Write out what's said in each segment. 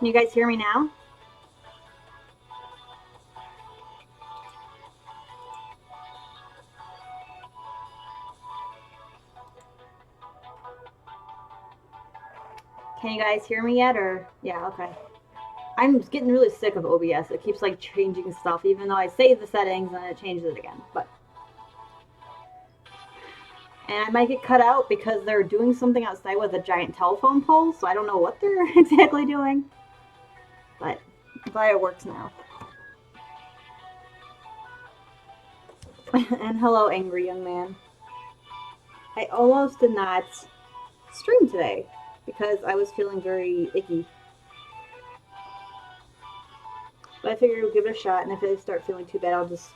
Can you guys hear me now? Can you guys hear me yet? Or yeah, okay. I'm getting really sick of OBS. It keeps like changing stuff, even though I save the settings and it changes it again. But and I might get cut out because they're doing something outside with a giant telephone pole, so I don't know what they're exactly doing. But I'm glad it works now. And hello, angry young man. I almost did not stream today because I was feeling very icky. But I figured we'll give it a shot, and if I start feeling too bad, I'll just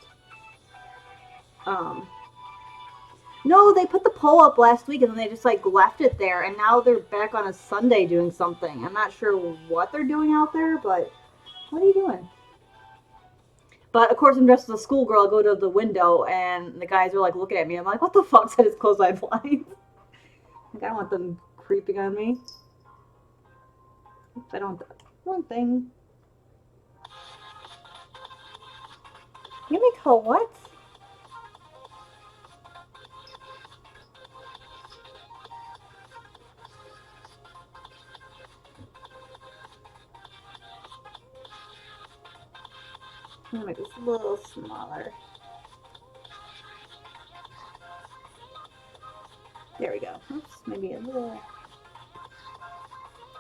um no, they put the poll up last week and then they just like left it there, and now they're back on a Sunday doing something. I'm not sure what they're doing out there, but what are you doing? But of course, I'm dressed as a schoolgirl. I go to the window, and the guys are like looking at me. I'm like, what the fuck? Said it's close my blinds. Like, I don't want them creeping on me. Oops, I don't want that. One thing. Yumiko, what? I'm gonna make this a little smaller. There we go. Oops, maybe a little.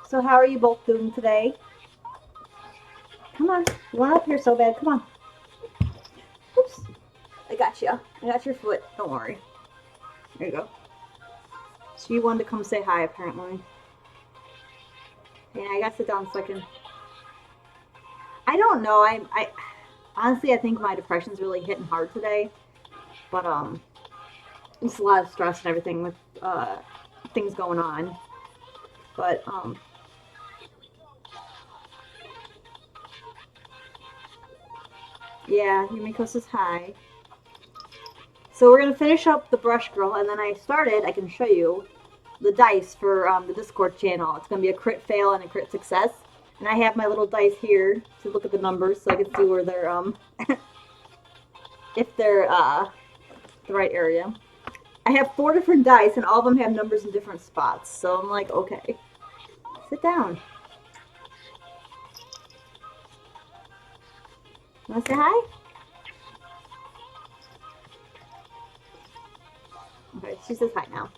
So how are you both doing today? Come on. You want up here so bad. Come on. Oops. I got you. I got your foot. Don't worry. There you go. So you wanted to come say hi, apparently. Yeah, I got to sit down so I can. I don't know. I honestly, I think my depression's really hitting hard today. But it's a lot of stress and everything with things going on. But yeah, Yumiko says hi. So we're gonna finish up the brush girl, and then I can show you the dice for the Discord channel. It's gonna be a crit fail and a crit success. And I have my little dice here to look at the numbers so I can see where they're if they're the right area. I have 4 different dice, and all of them have numbers in different spots. So I'm like, okay, sit down. Wanna say hi? Okay, she says hi now.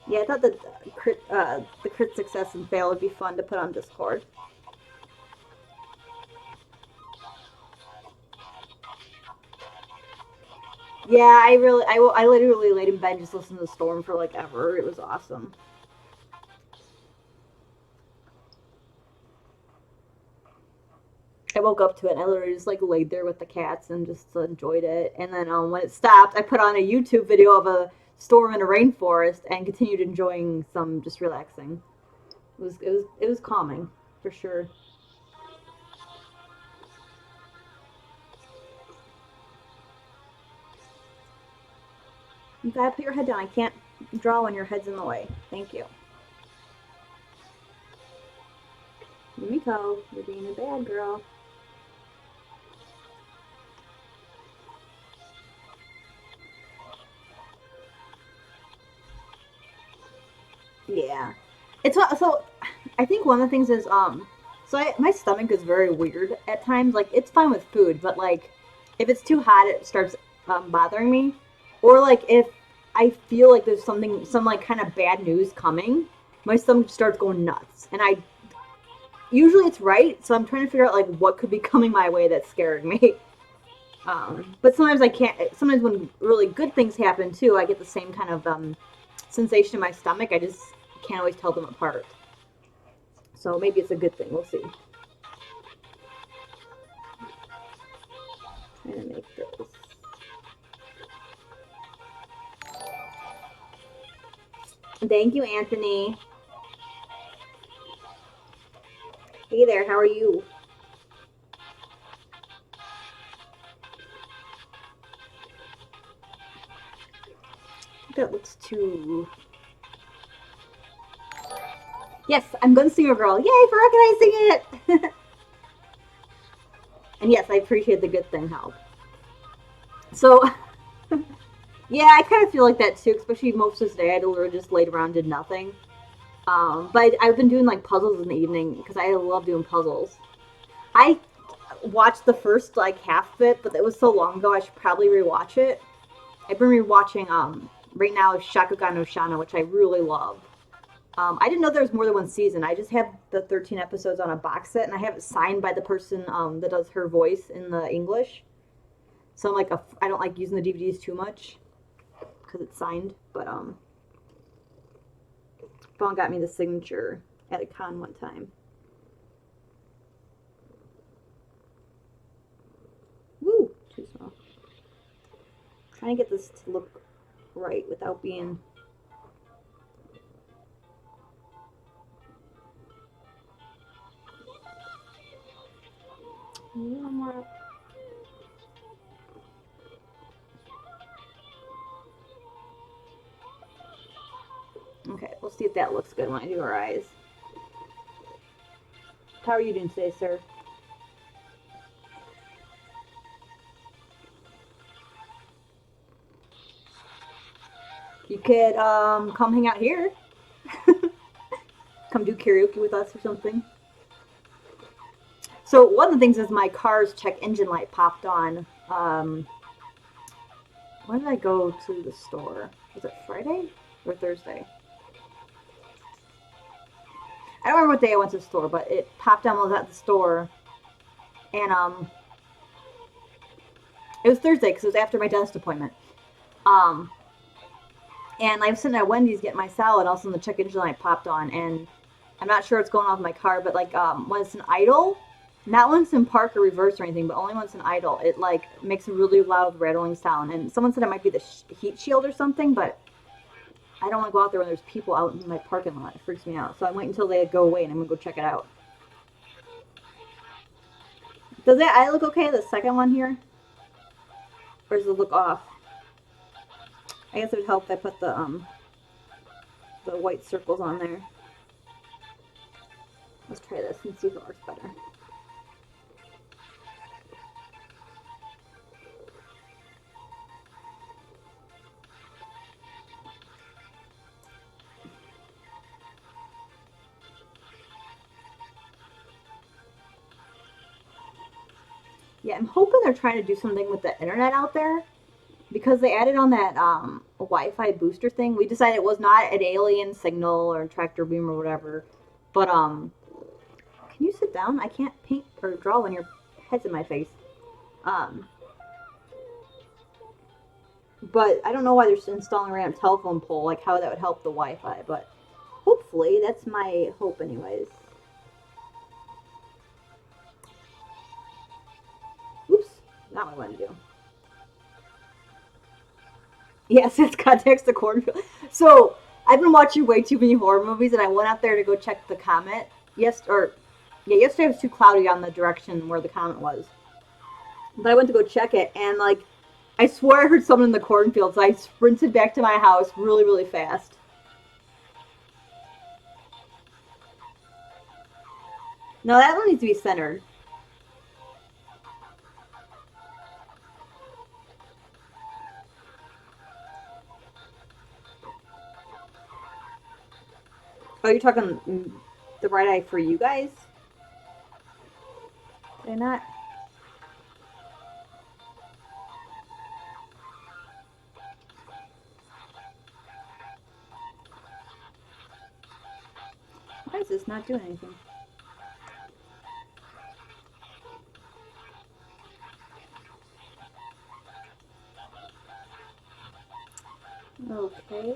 Yeah, I thought the crit success and fail would be fun to put on Discord. Yeah, I literally laid in bed and just listened to the storm for like ever. It was awesome. I woke up to it and I literally just like laid there with the cats and just enjoyed it. And then when it stopped, I put on a YouTube video of a storm in a rainforest and continued enjoying some just relaxing. It was calming for sure. You gotta put your head down. I can't draw when your head's in the way. Thank you. Yumiko, you're being a bad girl. Yeah. It's so I think one of the things is my stomach is very weird at times. Like it's fine with food, but like if it's too hot it starts bothering me. Or like if I feel like there's some like kind of bad news coming, my stomach starts going nuts. And I usually it's right, so I'm trying to figure out like what could be coming my way that's scaring me. But sometimes I can't. Sometimes when really good things happen too, I get the same kind of sensation in my stomach. I just can't always tell them apart. So maybe it's a good thing. We'll see. Trying to make this. Thank you, Anthony. Hey there, how are you? That looks too. Yes, I'm Gun Singer Girl. Yay for recognizing it! And yes, I appreciate the good thing help. So, yeah, I kind of feel like that too, especially most of this day I literally just laid around did nothing. But I've been doing like puzzles in the evening because I love doing puzzles. I watched the first like half of it, but it was so long ago I should probably rewatch it. I've been rewatching right now Shakugan no Shana, which I really love. I didn't know there was more than one season. I just have the 13 episodes on a box set, and I have it signed by the person that does her voice in the English. So I'm like, I don't like using the DVDs too much because it's signed. But Fawn got me the signature at a con one time. Woo, too small. Trying to get this to look right without being. One more. Okay, we'll see if that looks good when I do her eyes. How are you doing today, sir? You could come hang out here. Come do karaoke with us or something. So one of the things is my car's check engine light popped on. When did I go to the store? Was it Friday or Thursday? I don't remember what day I went to the store, but it popped on while I was at the store, and it was Thursday because it was after my dentist appointment. Um, and I was sitting at Wendy's getting my salad, and all of a sudden the check engine light popped on, and I'm not sure what's going on with my car, but like when it's in idle, not when it's in park or reverse or anything, but only when it's in idle, it like makes a really loud rattling sound. And someone said it might be the heat shield or something, but I don't want to go out there when there's people out in my parking lot. It freaks me out. So I wait until they go away, and I'm gonna go check it out. Does that eye look okay? The second one here, or does it look off? I guess it would help if I put the white circles on there. Let's try this and see if it works better. Yeah, I'm hoping they're trying to do something with the internet out there because they added on that Wi-Fi booster thing. We decided it was not an alien signal or tractor beam or whatever. But can you sit down? I can't paint or draw when your head's in my face. Um, but I don't know why they're installing a random telephone pole, like how that would help the Wi-Fi. But hopefully, that's my hope, anyways. Oops, not what I wanted to do. Yes, it's context the cornfield. So I've been watching way too many horror movies, and I went out there to go check the comet. Yesterday was too cloudy on the direction where the comet was, but I went to go check it, and like I swore I heard someone in the cornfield, so I sprinted back to my house really, really fast. No, that one needs to be centered. Oh, you're talking the right eye for you guys? They're not. Why is this not doing anything? Okay.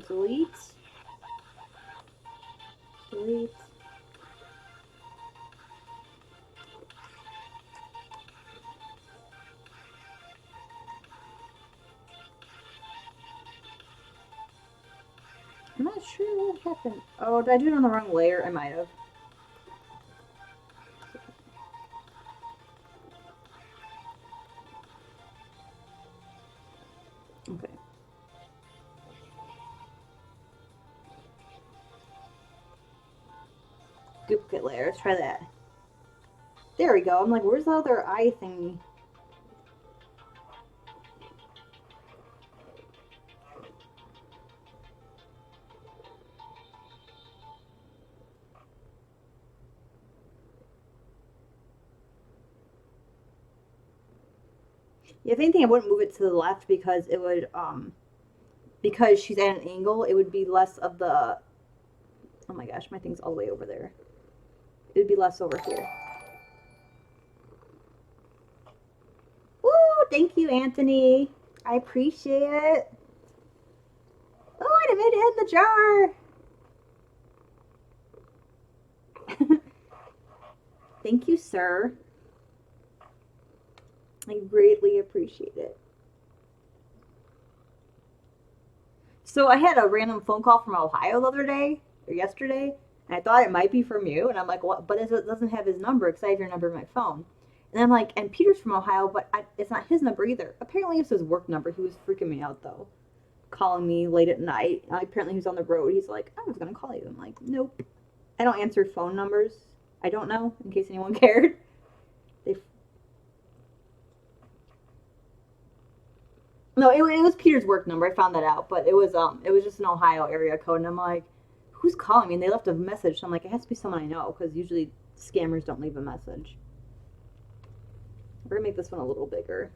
Delete. Delete. I'm not sure what happened. Oh, did I do it on the wrong layer? I might have. Okay. Duplicate layer. Let's try that. There we go. I'm like, where's the other eye thingy? Yeah, if anything, I wouldn't move it to the left because it would, because she's at an angle, it would be less of the, oh my gosh, my thing's all the way over there. It would be less over here. Woo! Thank you, Anthony. I appreciate it. Oh, I made it in the jar. Thank you, sir. I greatly appreciate it. So I had a random phone call from Ohio the other day, or yesterday, and I thought it might be from you, and I'm like, what? But it doesn't have his number because I have your number in my phone. And I'm like, and Peter's from Ohio, but it's not his number either. Apparently it's his work number. He was freaking me out, though. Calling me late at night. Apparently he was on the road. He's like, I was going to call you. I'm like, nope. I don't answer phone numbers. I don't know, in case anyone cared. They No, it was Peter's work number. I found that out, but it was just an Ohio area code, and I'm like, who's calling me? And they left a message. So I'm like, it has to be someone I know because usually scammers don't leave a message. We're gonna make this one a little bigger.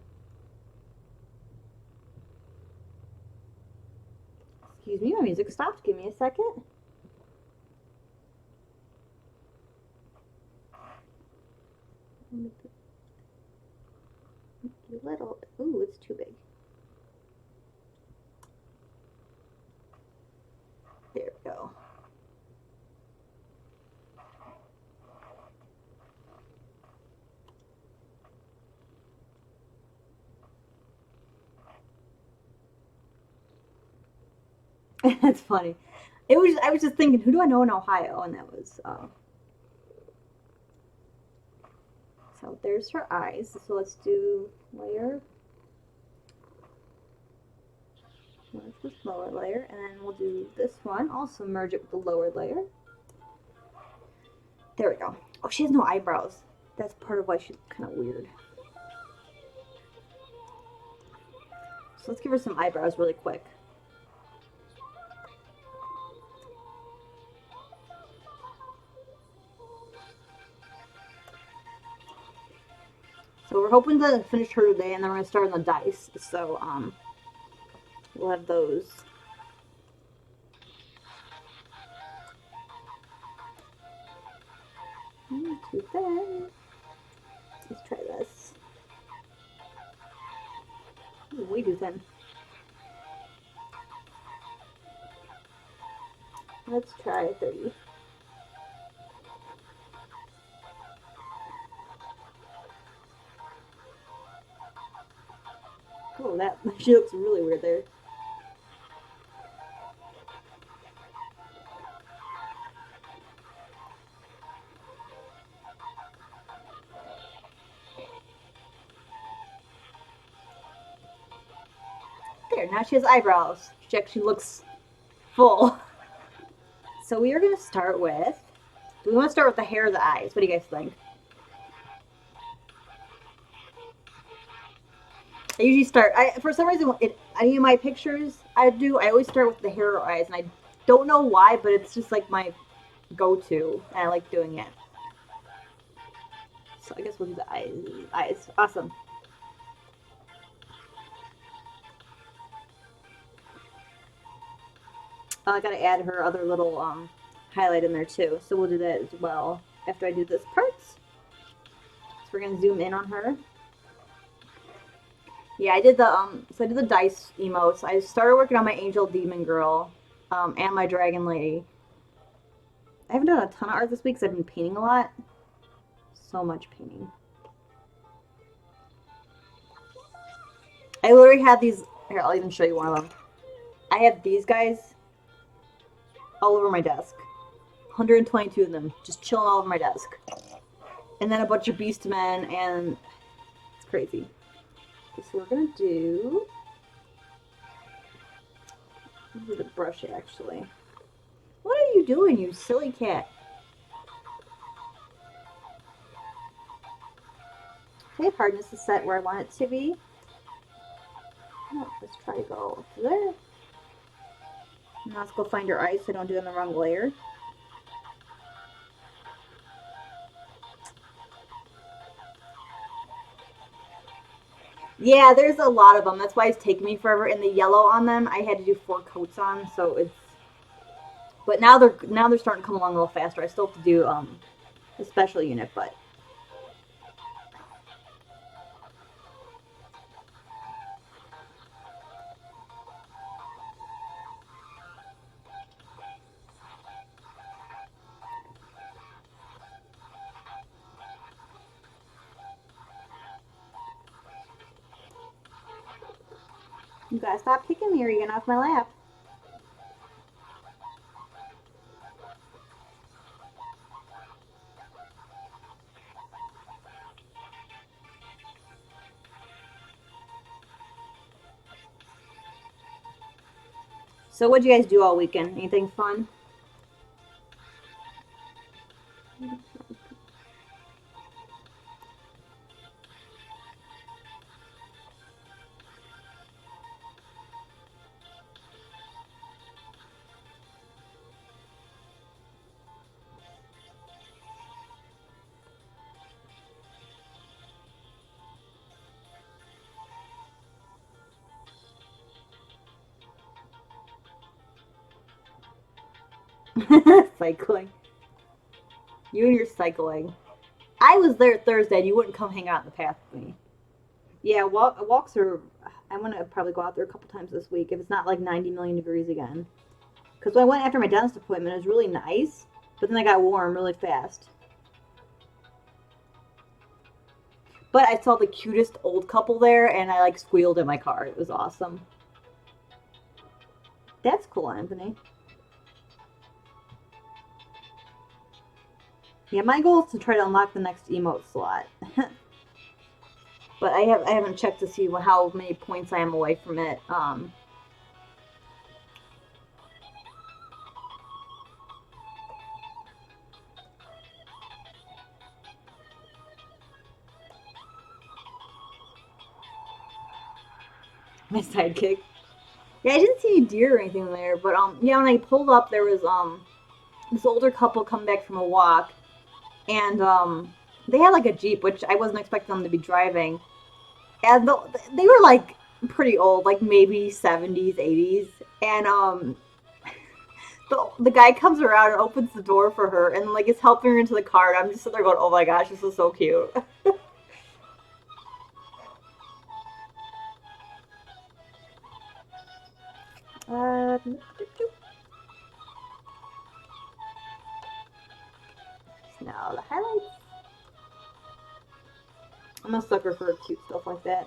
Excuse me, my music stopped. Give me a second. Little. Ooh, it's too big. There we go. That's funny. I was just thinking, who do I know in Ohio? And that was so there's her eyes. So let's do layer. Merge this lower layer, and then we'll do this one. Also merge it with the lower layer. There we go. Oh, she has no eyebrows. That's part of why she's kind of weird. So let's give her some eyebrows really quick. So we're hoping to finish her today, and then we're gonna start on the dice. So we'll have those. Too thin. Let's try this. Ooh, way too thin. Let's try 30. Oh, that she looks really weird there. There, now she has eyebrows. She actually looks full. So we are going to start with. Do we want to start with the hair or the eyes? What do you guys think? I usually start. For some reason, any of my pictures I always start with the hair or eyes, and I don't know why, but it's just like my go-to, and I like doing it. So I guess we'll do the eyes. Eyes, awesome. I gotta add her other little highlight in there too, so we'll do that as well after I do this part. So we're gonna zoom in on her. Yeah, I did the dice emotes. I started working on my angel demon girl, and my dragon lady. I haven't done a ton of art this week because I've been painting a lot. So much painting. I literally have these. Here, I'll even show you one of them. I have these guys all over my desk. 122 of them just chilling all over my desk. And then a bunch of beast men, and it's crazy. Okay, so we're gonna do with a brush actually. What are you doing, you silly cat? Okay, hardness is set where I want it to be. Let's try to go up to there. Now let's go find our ice so I don't do it in the wrong layer. Yeah, there's a lot of them. That's why it's taking me forever. And the yellow on them, I had to do 4 coats on, so it's. But now they're starting to come along a little faster. I still have to do a special unit, but you gotta stop kicking me or you're getting off my lap. So what'd you guys do all weekend? Anything fun? Cycling. You and your cycling. I was there Thursday and you wouldn't come hang out in the path with me. Yeah, walks are. I'm gonna probably go out there a couple times this week if it's not like 90 million degrees again. Because when I went after my dentist appointment, it was really nice, but then I got warm really fast. But I saw the cutest old couple there, and I like squealed in my car. It was awesome. That's cool, Anthony. Yeah, my goal is to try to unlock the next emote slot. But I haven't checked to see how many points I am away from it. My sidekick. Yeah, I didn't see any deer or anything there, but yeah, when I pulled up, there was this older couple come back from a walk, and they had like a jeep, which I wasn't expecting them to be driving, and they were like pretty old, like maybe 70s, 80s, and the guy comes around and opens the door for her, and like is helping her into the car. And I'm just sitting there going, "Oh my gosh, this is so cute." uh, now the highlights. I'm a sucker for cute stuff like that.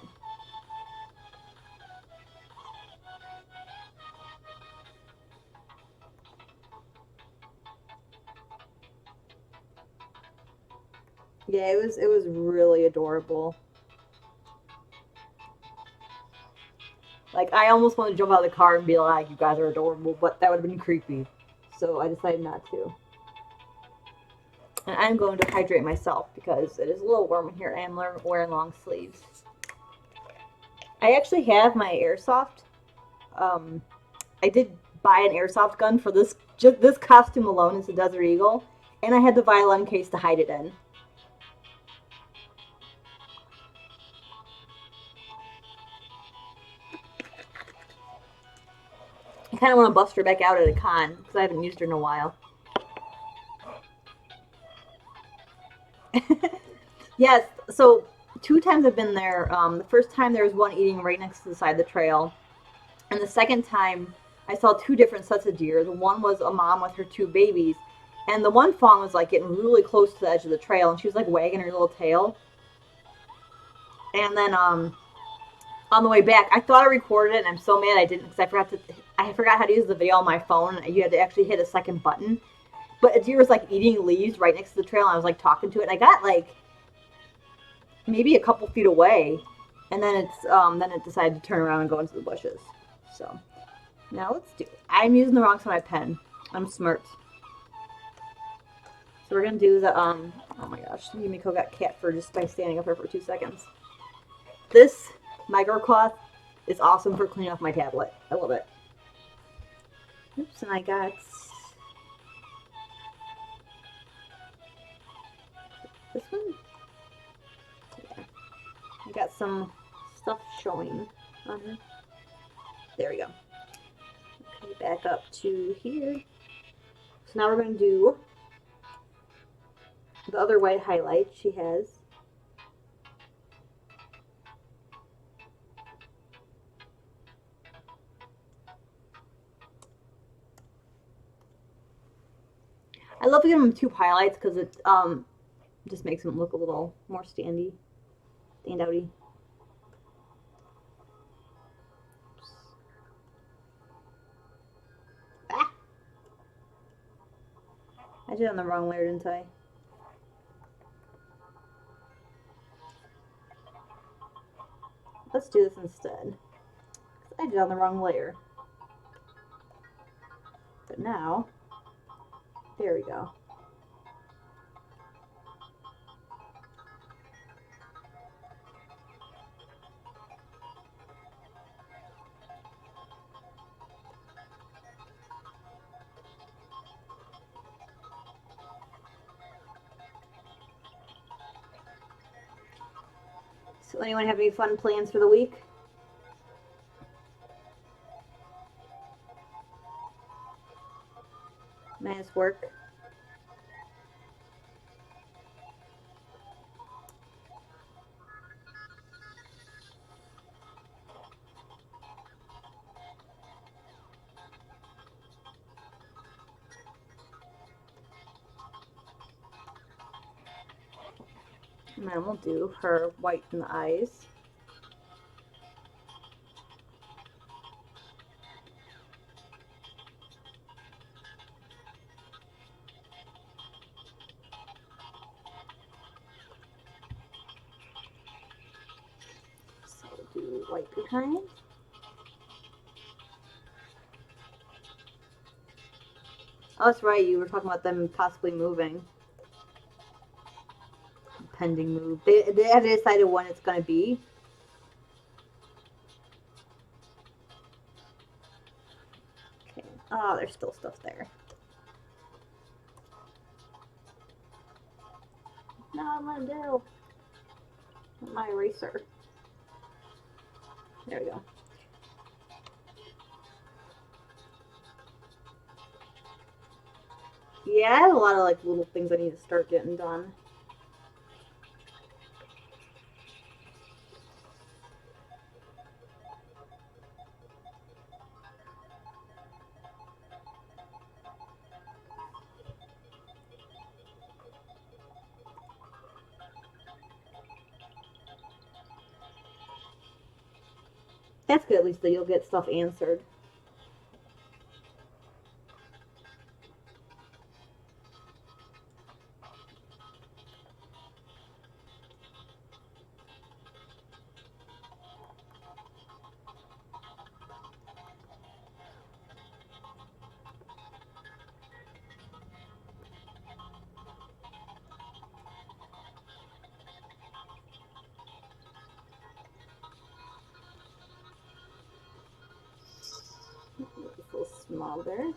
Yeah, it was really adorable. Like I almost wanted to jump out of the car and be like, "You guys are adorable," but that would have been creepy. So I decided not to. And I'm going to hydrate myself because it is a little warm in here. I am wearing long sleeves. I actually have my airsoft. Um, I did buy an airsoft gun for this just this costume alone. It's a Desert Eagle, and I had the violin case to hide it in. I kind of want to bust her back out at a con because I haven't used her in a while. Yes, so 2 times I've been there. The first time there was one eating right next to the side of the trail, and the second time I saw 2 different sets of deer. The one was a mom with her 2 babies, and the one fawn was like getting really close to the edge of the trail, and she was like wagging her little tail. And then on the way back, I thought I recorded it, and I'm so mad I didn't because I forgot how to use the video on my phone. You had to actually hit a second button. But a deer was like eating leaves right next to the trail, and I was like talking to it, and I got like maybe a couple feet away, and then it decided to turn around and go into the bushes. So now let's do it. I'm using the wrong side of my pen. I'm smart. So we're gonna do the oh my gosh, Yumiko got cat fur just by standing up here for 2 seconds. This microcloth is awesome for cleaning off my tablet. I love it. Oops, and I got this one. Yeah, I got some stuff showing on here. There we go. Okay, back up to here. So now we're gonna do the other white highlight she has. I love giving them two highlights because it just makes them look a little more standouty. Ah, I did it on the wrong layer, didn't I? Let's do this instead. I did it on the wrong layer. But now, there we go. So anyone have any fun plans for the week? Minus work. And then we'll do her white in the eyes. So we'll do white behind. Oh, that's right. You were talking about them possibly moving. Pending move. They haven't decided when it's going to be. Okay. Oh, there's still stuff there. No, I'm going to do my eraser. There we go. Yeah, I have a lot of like little things I need to start getting done. That's good, at least that you'll get stuff answered. It's a little small there.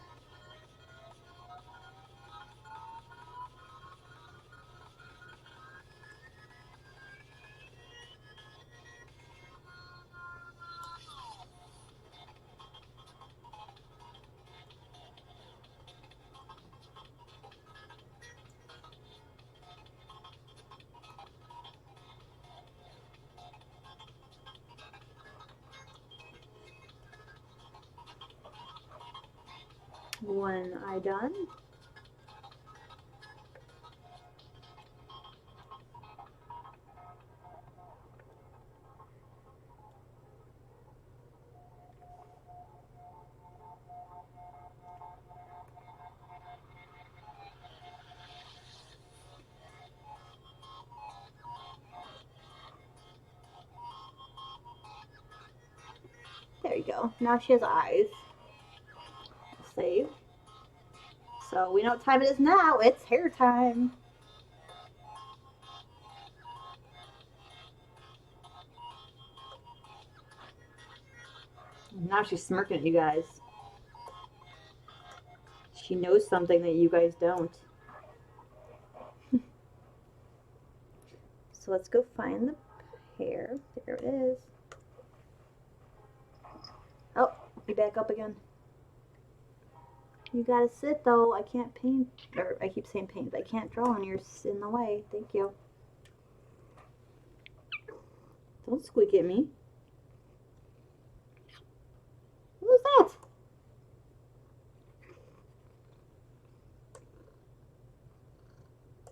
One eye done. There you go. Now she has eyes. Save. So So we know what time it is now. It's hair time. Now she's smirking at you guys. She knows something that you guys don't. So let's go find the hair. There it is. Oh, you back up again. You gotta sit though. I can't paint, or I keep saying paint, but I can't draw and you're in the way. Thank you. Don't squeak at me. What was that?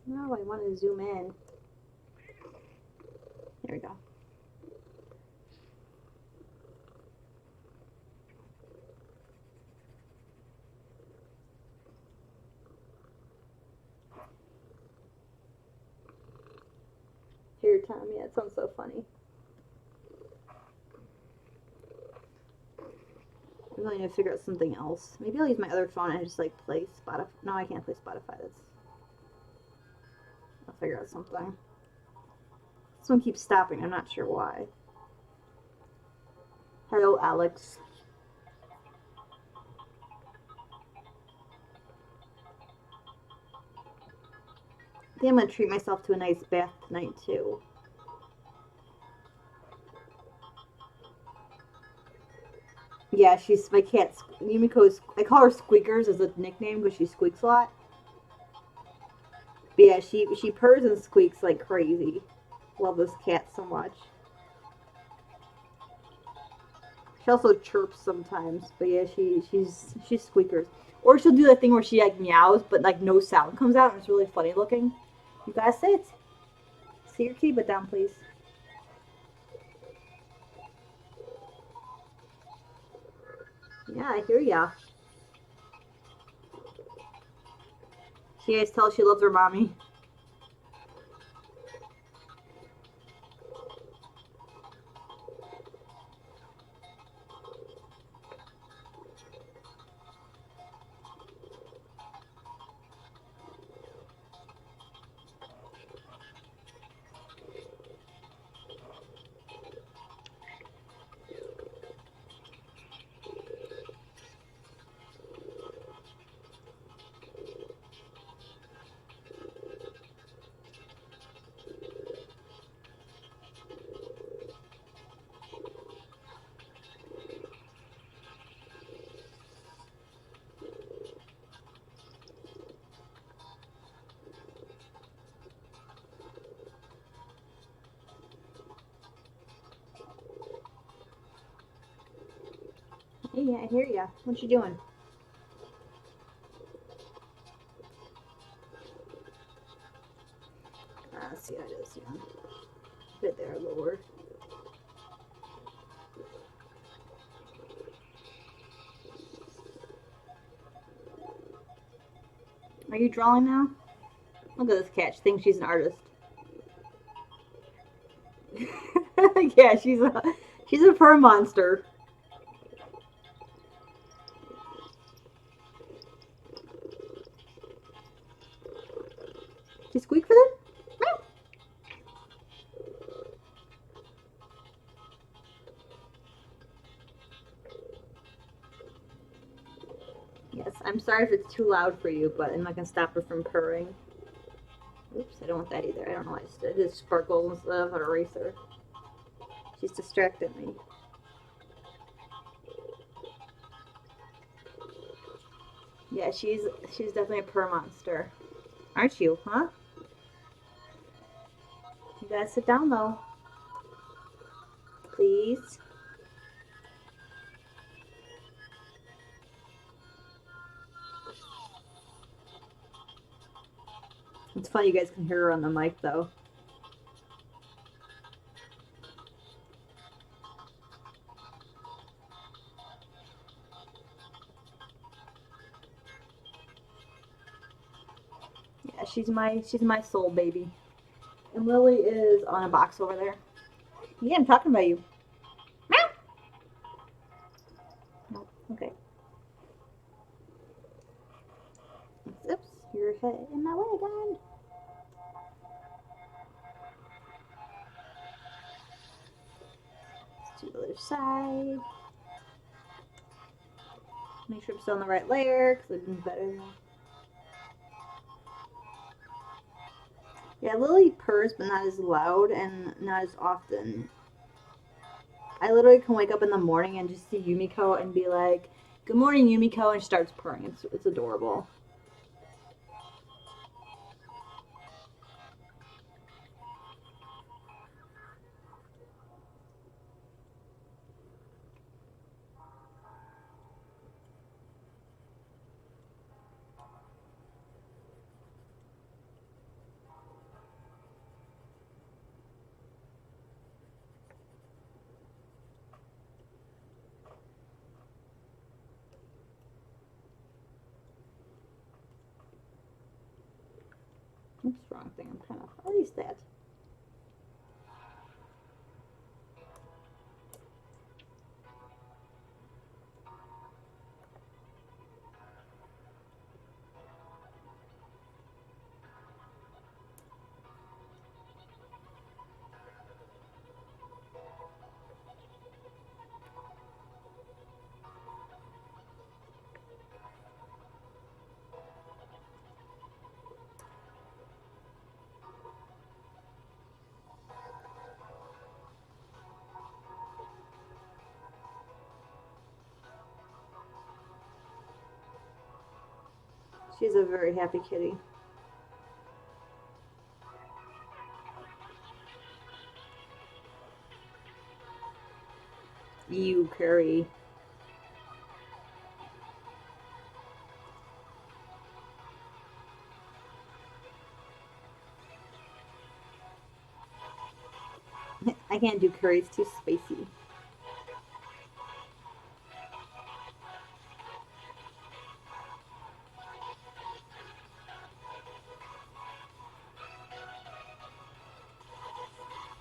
No, I want to zoom in. There we go. Hair time, yeah, it sounds so funny. I really need to figure out something else. Maybe I'll use my other phone and just like play Spotify. No, I can't play Spotify. I'll figure out something. This one keeps stopping. I'm not sure why. Hello, Alex. I think I'm gonna treat myself to a nice bath tonight too. Yeah, she's my cat. Yumiko's. I call her Squeakers as a nickname because she squeaks a lot. But yeah, she purrs and squeaks like crazy. Love this cat so much. She also chirps sometimes, but yeah, she's squeakers. Or she'll do that thing where she like meows, but like no sound comes out, and it's really funny looking. You gotta sit. Sit your kitty butt down, please. Yeah, I hear ya. She guys tell she loves her mommy. Hey, I hear ya. What you doing? See how it is, yeah. Put it there lower. Are you drawing now? Look at this cat. She thinks she's an artist. Yeah, she's a fur monster. She squeak for them? Yes, I'm sorry if it's too loud for you, but I'm not gonna stop her from purring. Oops, I don't want that either. I don't know why I did sparkles instead of an eraser. She's distracted me. Yeah, she's definitely a purr monster. Aren't you, huh? You gotta sit down though. Please. It's funny you guys can hear her on the mic though. Yeah, she's my soul baby. And Lily is on a box over there. Yeah, I'm talking about you. Meow. No, okay. Your head in my way again. Let's do the other side. Make sure I'm still on the right layer because I've been better. Yeah, Lily purrs, but not as loud and not as often. I literally can wake up in the morning and just see Yumiko and be like, "Good morning, Yumiko," and she starts purring. It's adorable. Oops, wrong thing. I'm kind of erase that. She's a very happy kitty. You, Curry. I can't do curry. It's too spicy.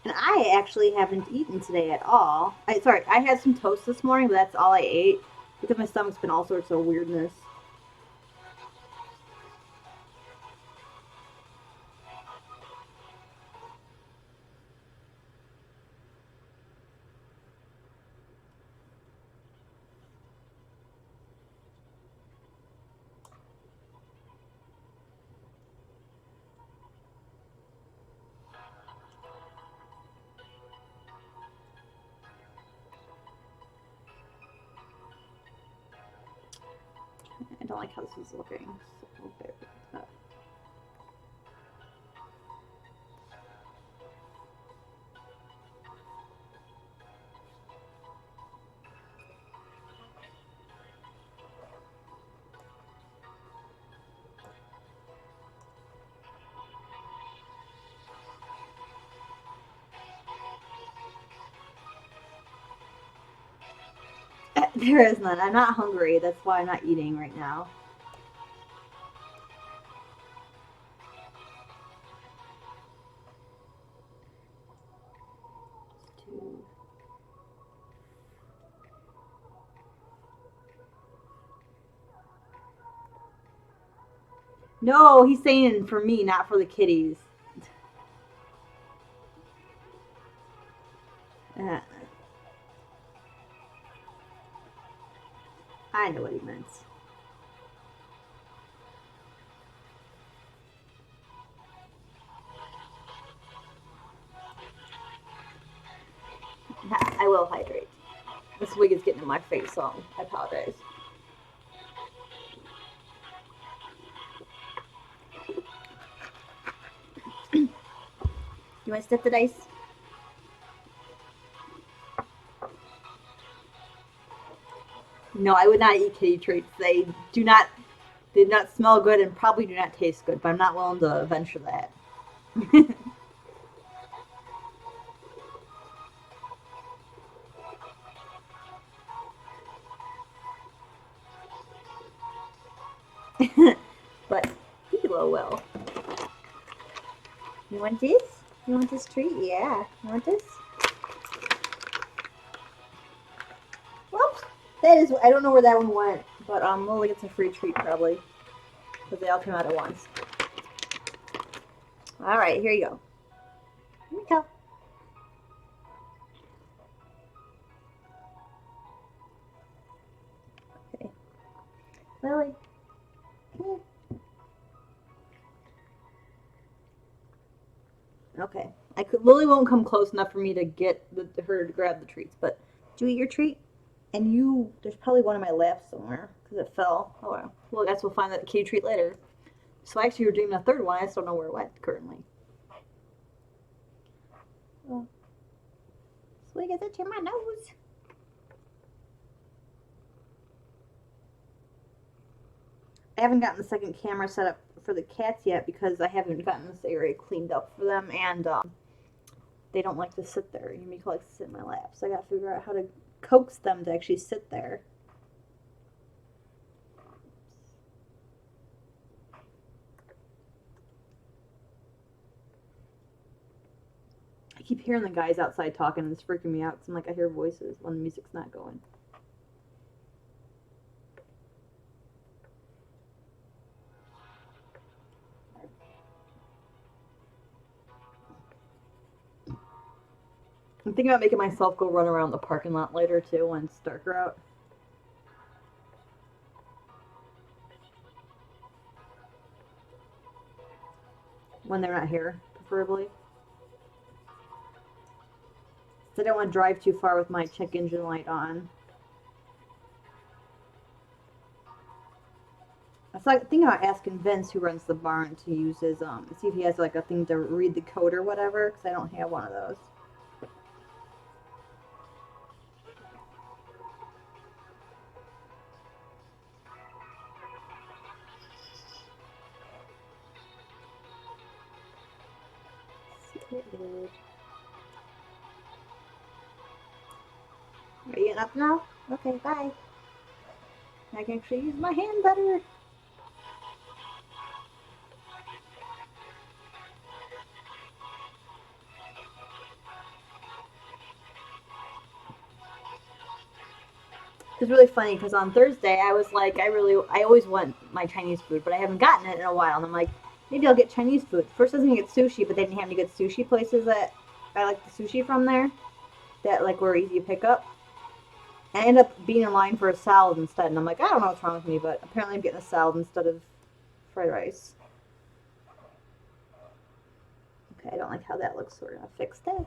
And I actually haven't eaten today at all. I had some toast this morning, but that's all I ate because my stomach's been all sorts of weirdness. I don't like how this is looking. So bear with that. There is none. I'm not hungry. That's why I'm not eating right now. No, he's saying for me, not for the kitties. Uh, I know what he meant. I will hydrate. This wig is getting in my face, so I apologize. You want to sip the dice? No, I would not eat kitty treats. They did not smell good and probably do not taste good, but I'm not willing to venture that. But Hilo will. You want this? You want this treat? Yeah. You want this? Whoops. That is. I don't know where that one went, but Lily gets a free treat probably. because they all came out at once. All right, here you go. Here we go. Okay. Lily, come here. Okay. Lily won't come close enough for me to get her to grab the treats, but do you eat your treat? And there's probably one in my lap somewhere because it fell. Oh well. I guess we'll find that kitty treat later. So actually, you're dreaming a third one. I just don't know where it went currently. Oh. Swig, is it in my nose? I haven't gotten the second camera set up for the cats yet because I haven't gotten this area cleaned up for them, and they don't like to sit there. Yumiko likes to sit in my lap, so I gotta figure out how to coax them to actually sit there. I keep hearing the guys outside talking, and it's freaking me out because I'm like, I hear voices when the music's not going. I'm thinking about making myself go run around the parking lot later too when it's darker out. When they're not here, preferably. So I don't want to drive too far with my check engine light on. I was thinking about asking Vince, who runs the barn, to use his see if he has like a thing to read the code or whatever, because I don't have one of those. Are you getting up now? Okay, bye. I can actually use my hand better. It's really funny because on Thursday I was like, I always want my Chinese food, but I haven't gotten it in a while, and I'm like, maybe I'll get Chinese food. First I was gonna get sushi, but they didn't have any good sushi places that I like the sushi from there, that like were easy to pick up. And I ended up being in line for a salad instead, and I'm like, I don't know what's wrong with me, but apparently I'm getting a salad instead of fried rice. Okay, I don't like how that looks, so we're gonna fix that.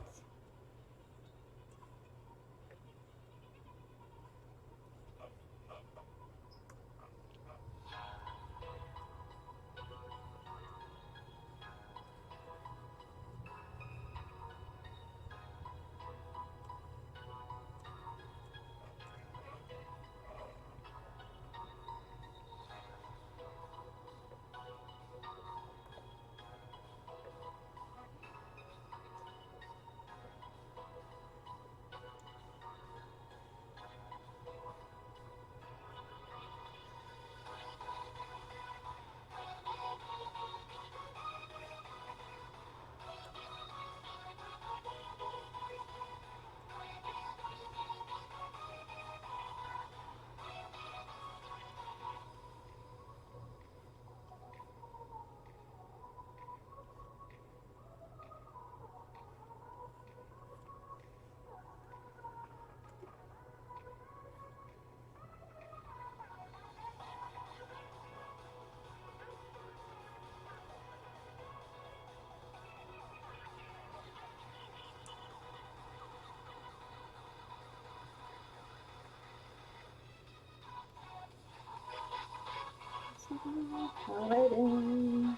Alrighty.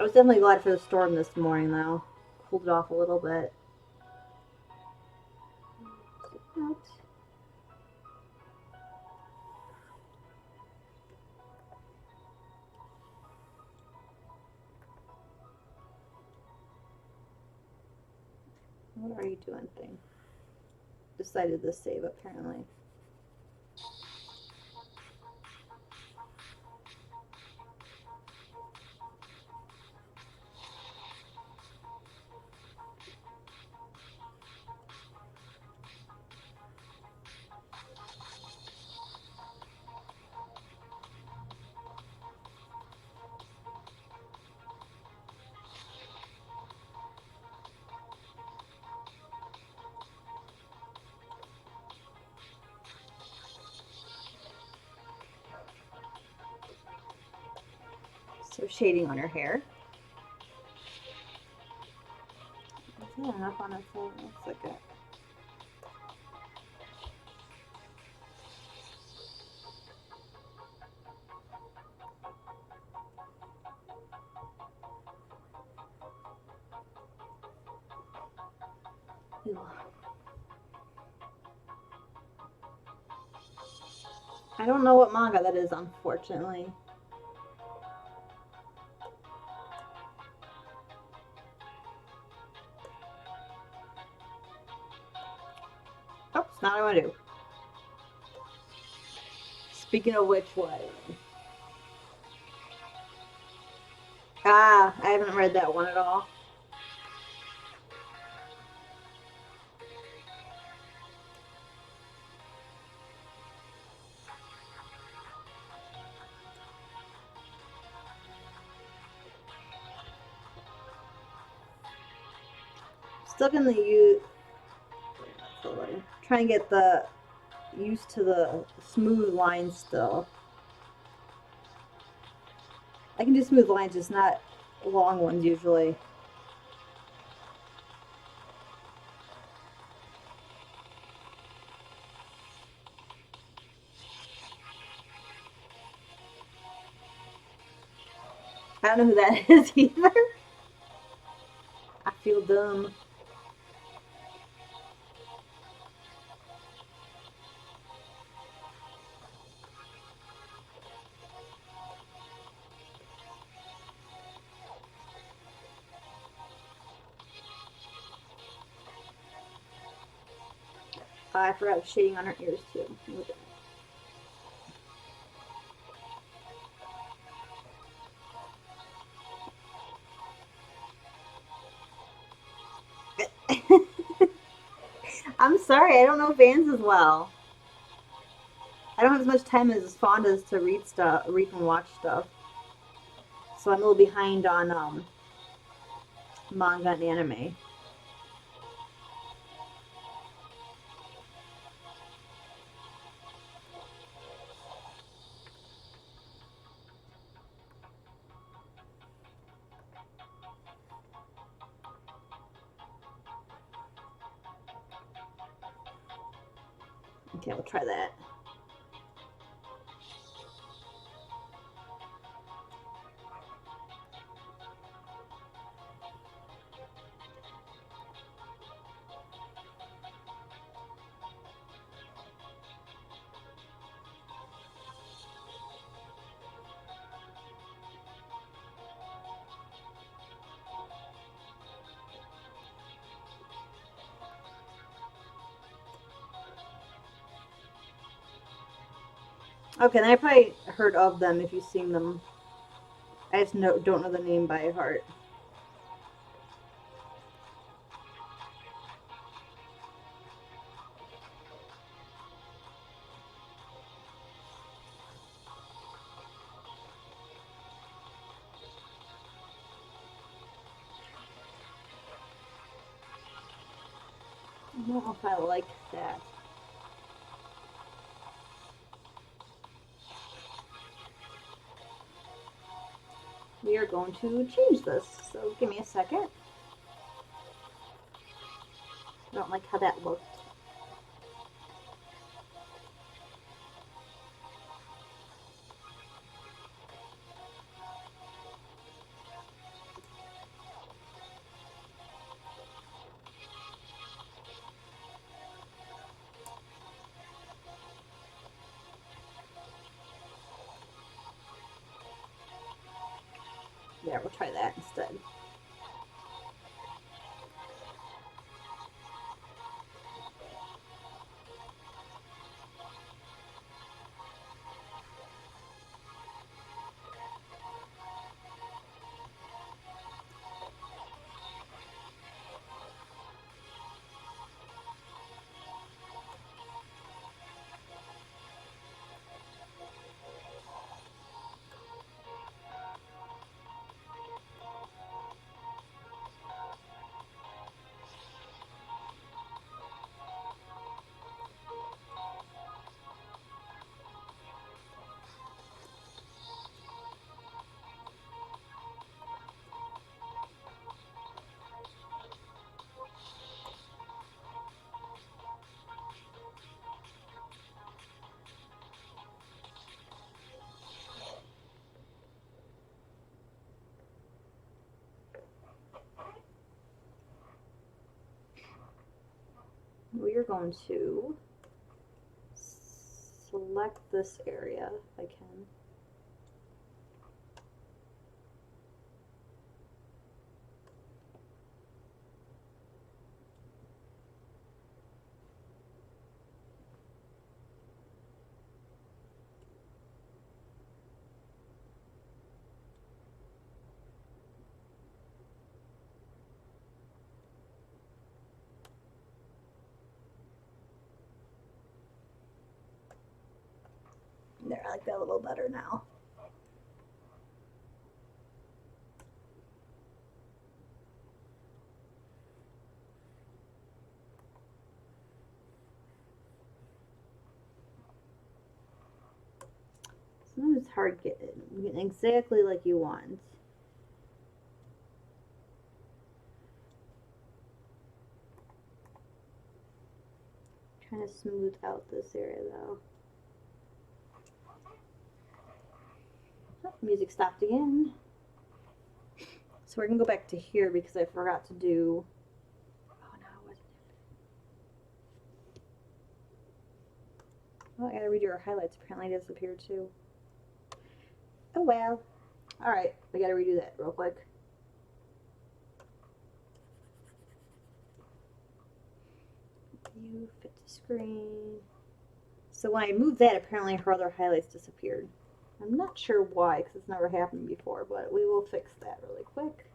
I was definitely glad for the storm this morning, though. Cooled it off a little bit. What are you doing, thing? Decided to save, apparently. So shading on her hair. Is that enough on her phone? Looks like it. I don't know what manga that is, unfortunately. Oops, not what I want to do. Speaking of which, what? Ah, I haven't read that one at all. Stuck in the use. Trying to get the used to the smooth lines still. I can do smooth lines, just not long ones usually. I don't know who that is either. I feel dumb. I forgot shading on her ears too. I'm sorry, I don't know fans as well. I don't have as much time as Fawn does to read and watch stuff. So I'm a little behind on manga and anime. Okay, we'll try that. Okay, then I probably heard of them if you've seen them. I just don't know the name by heart. I don't know if I like that. We are going to change this, so give me a second. I don't like how that looked. Yeah, we'll try that instead. We are going to select this area if I can. There, I like that a little better now. Sometimes it's hard getting exactly like you want. Trying to smooth out this area though. Oh, music stopped again. So we're gonna go back to here because I forgot to do. Oh no, what? Oh, I gotta redo our highlights. Apparently, it disappeared too. Oh well. All right, we gotta redo that real quick. View, fit to screen. So when I moved that, apparently her other highlights disappeared. I'm not sure why, because it's never happened before, but we will fix that really quick.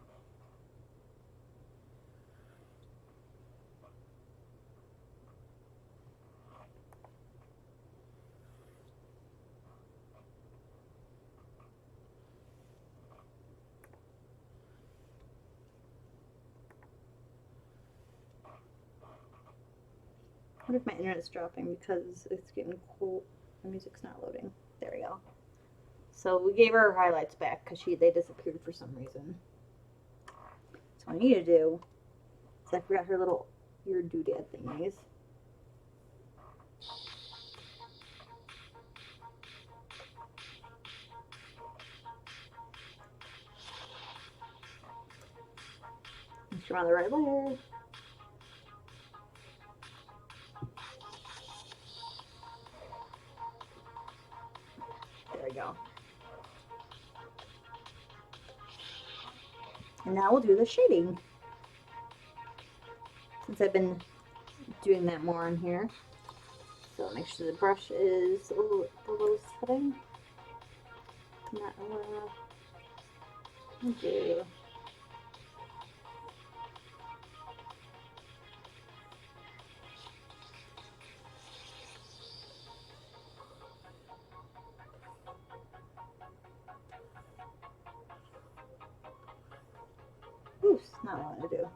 I wonder if my internet's dropping because it's getting cold. The music's not loading. There we go. So we gave her highlights back because they disappeared for some reason. So what I need to do is I forgot her little ear doodad thingies. Make sure I'm on the right layer. There we go. And now we'll do the shading. Since I've been doing that more in here. So make sure the brush is below setting. Not okay. Oops, not what I want to do.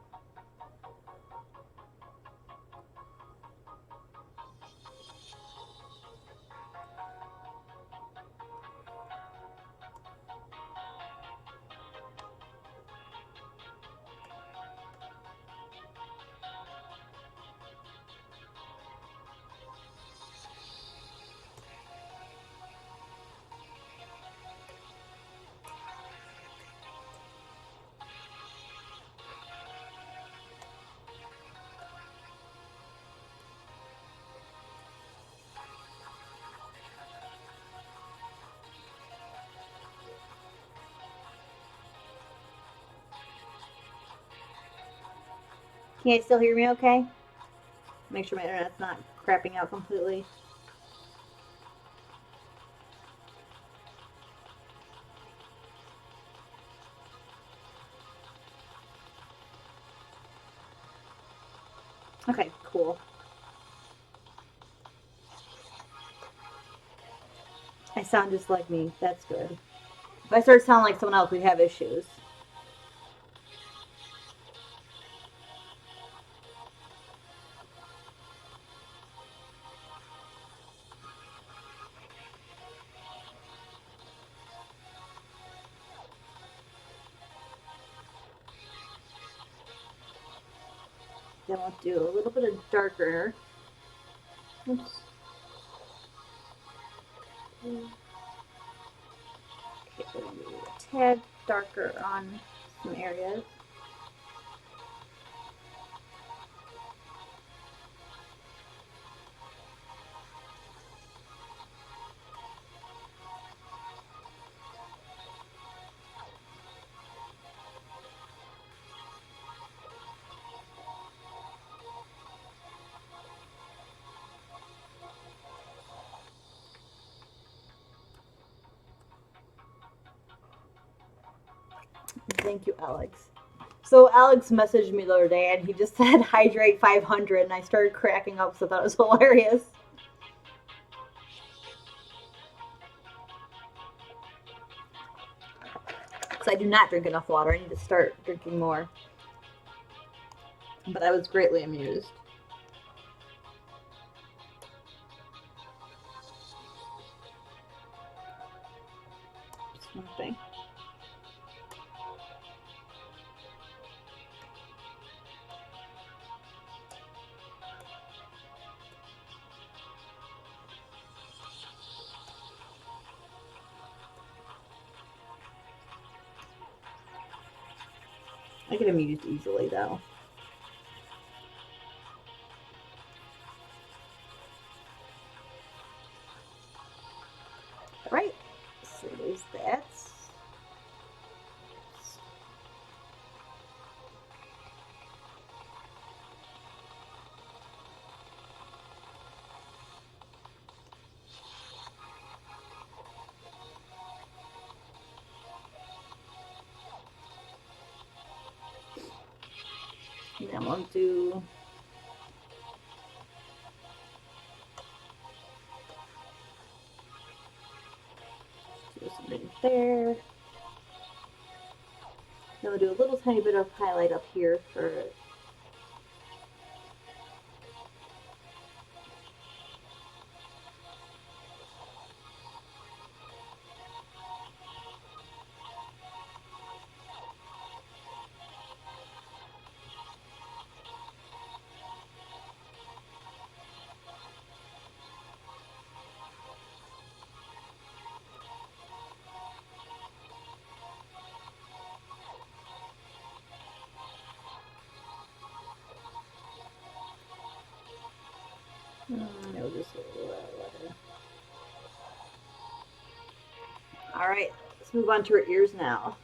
Can you still hear me okay? Make sure my internet's not crapping out completely. Okay, cool. I sound just like me. That's good. If I start sounding like someone else, we'd have issues. Then we'll do a little bit of darker. Oops. Okay, we're going to do a tad darker on some areas. Thank you, Alex. So Alex messaged me the other day, and he just said hydrate 500, and I started cracking up, so I thought it was hilarious. So I do not drink enough water. I need to start drinking more. But I was greatly amused. Just one thing. I get amused easily, though. All right, so there's that. And then we'll do something there. Then we'll do a little tiny bit of highlight up here for no, just all right. Let's move on to her ears now.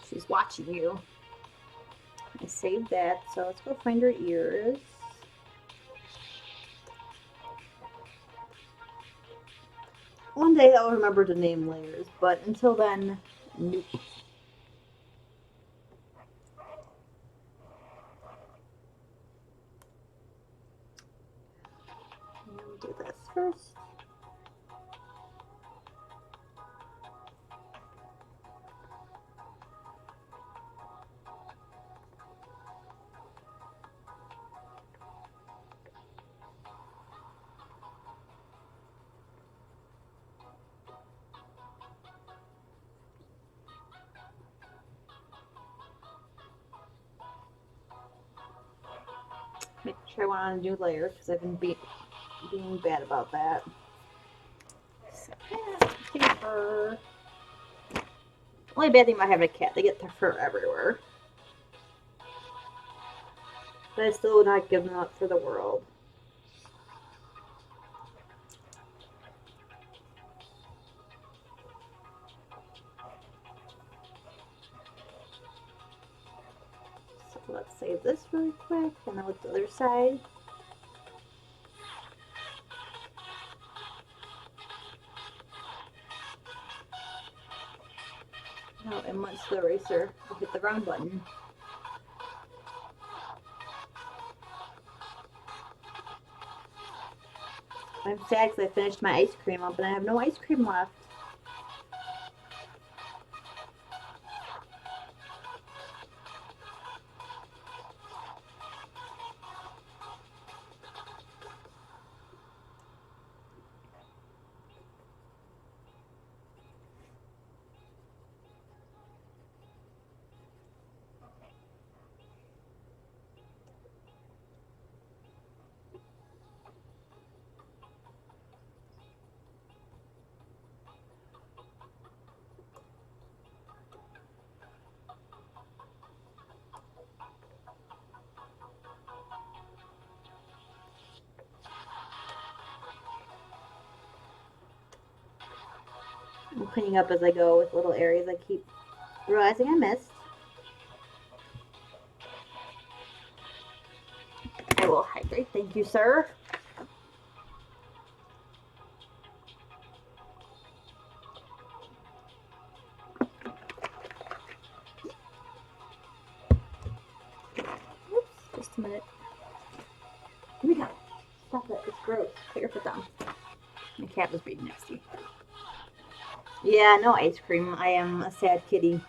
She's watching you. I saved that, so let's go find her ears. One day I'll remember to name layers, but until then, nope. We'll do this first. Make sure I want on a new layer because I've been being bad about that. So, paper. Only bad thing about having a cat, they get their fur everywhere. But I still would not give them up for the world. Let's save this really quick, and then look at the other side. Oh, and once the eraser, I hit the wrong button. I'm sad because I finished my ice cream up and I have no ice cream left. I'm cleaning up as I go with little areas I keep realizing I missed. I will hydrate. Thank you, sir. Oops, just a minute. Here we go. Stop it. It's gross. Put your foot down. My cat was being nasty. Yeah, no ice cream. I am a sad kitty.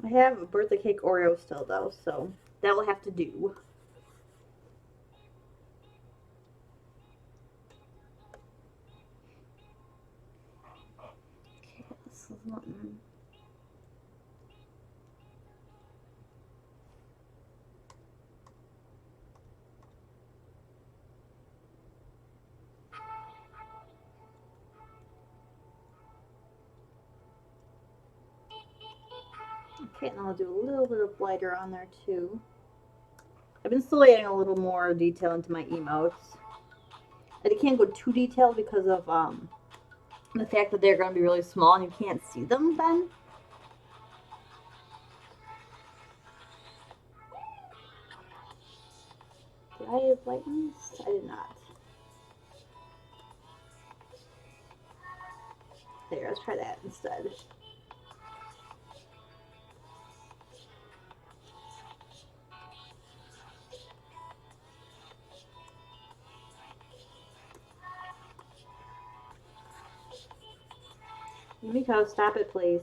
I have a birthday cake Oreo still though, so that will have to do. Okay, this is one. Okay, and I'll do a little bit of lighter on there too. I've been still adding a little more detail into my emotes. And I can't go too detailed because of the fact that they're going to be really small and you can't see them then. Did I lighten this? I did not. There, let's try that instead. Yumiko, stop it, please.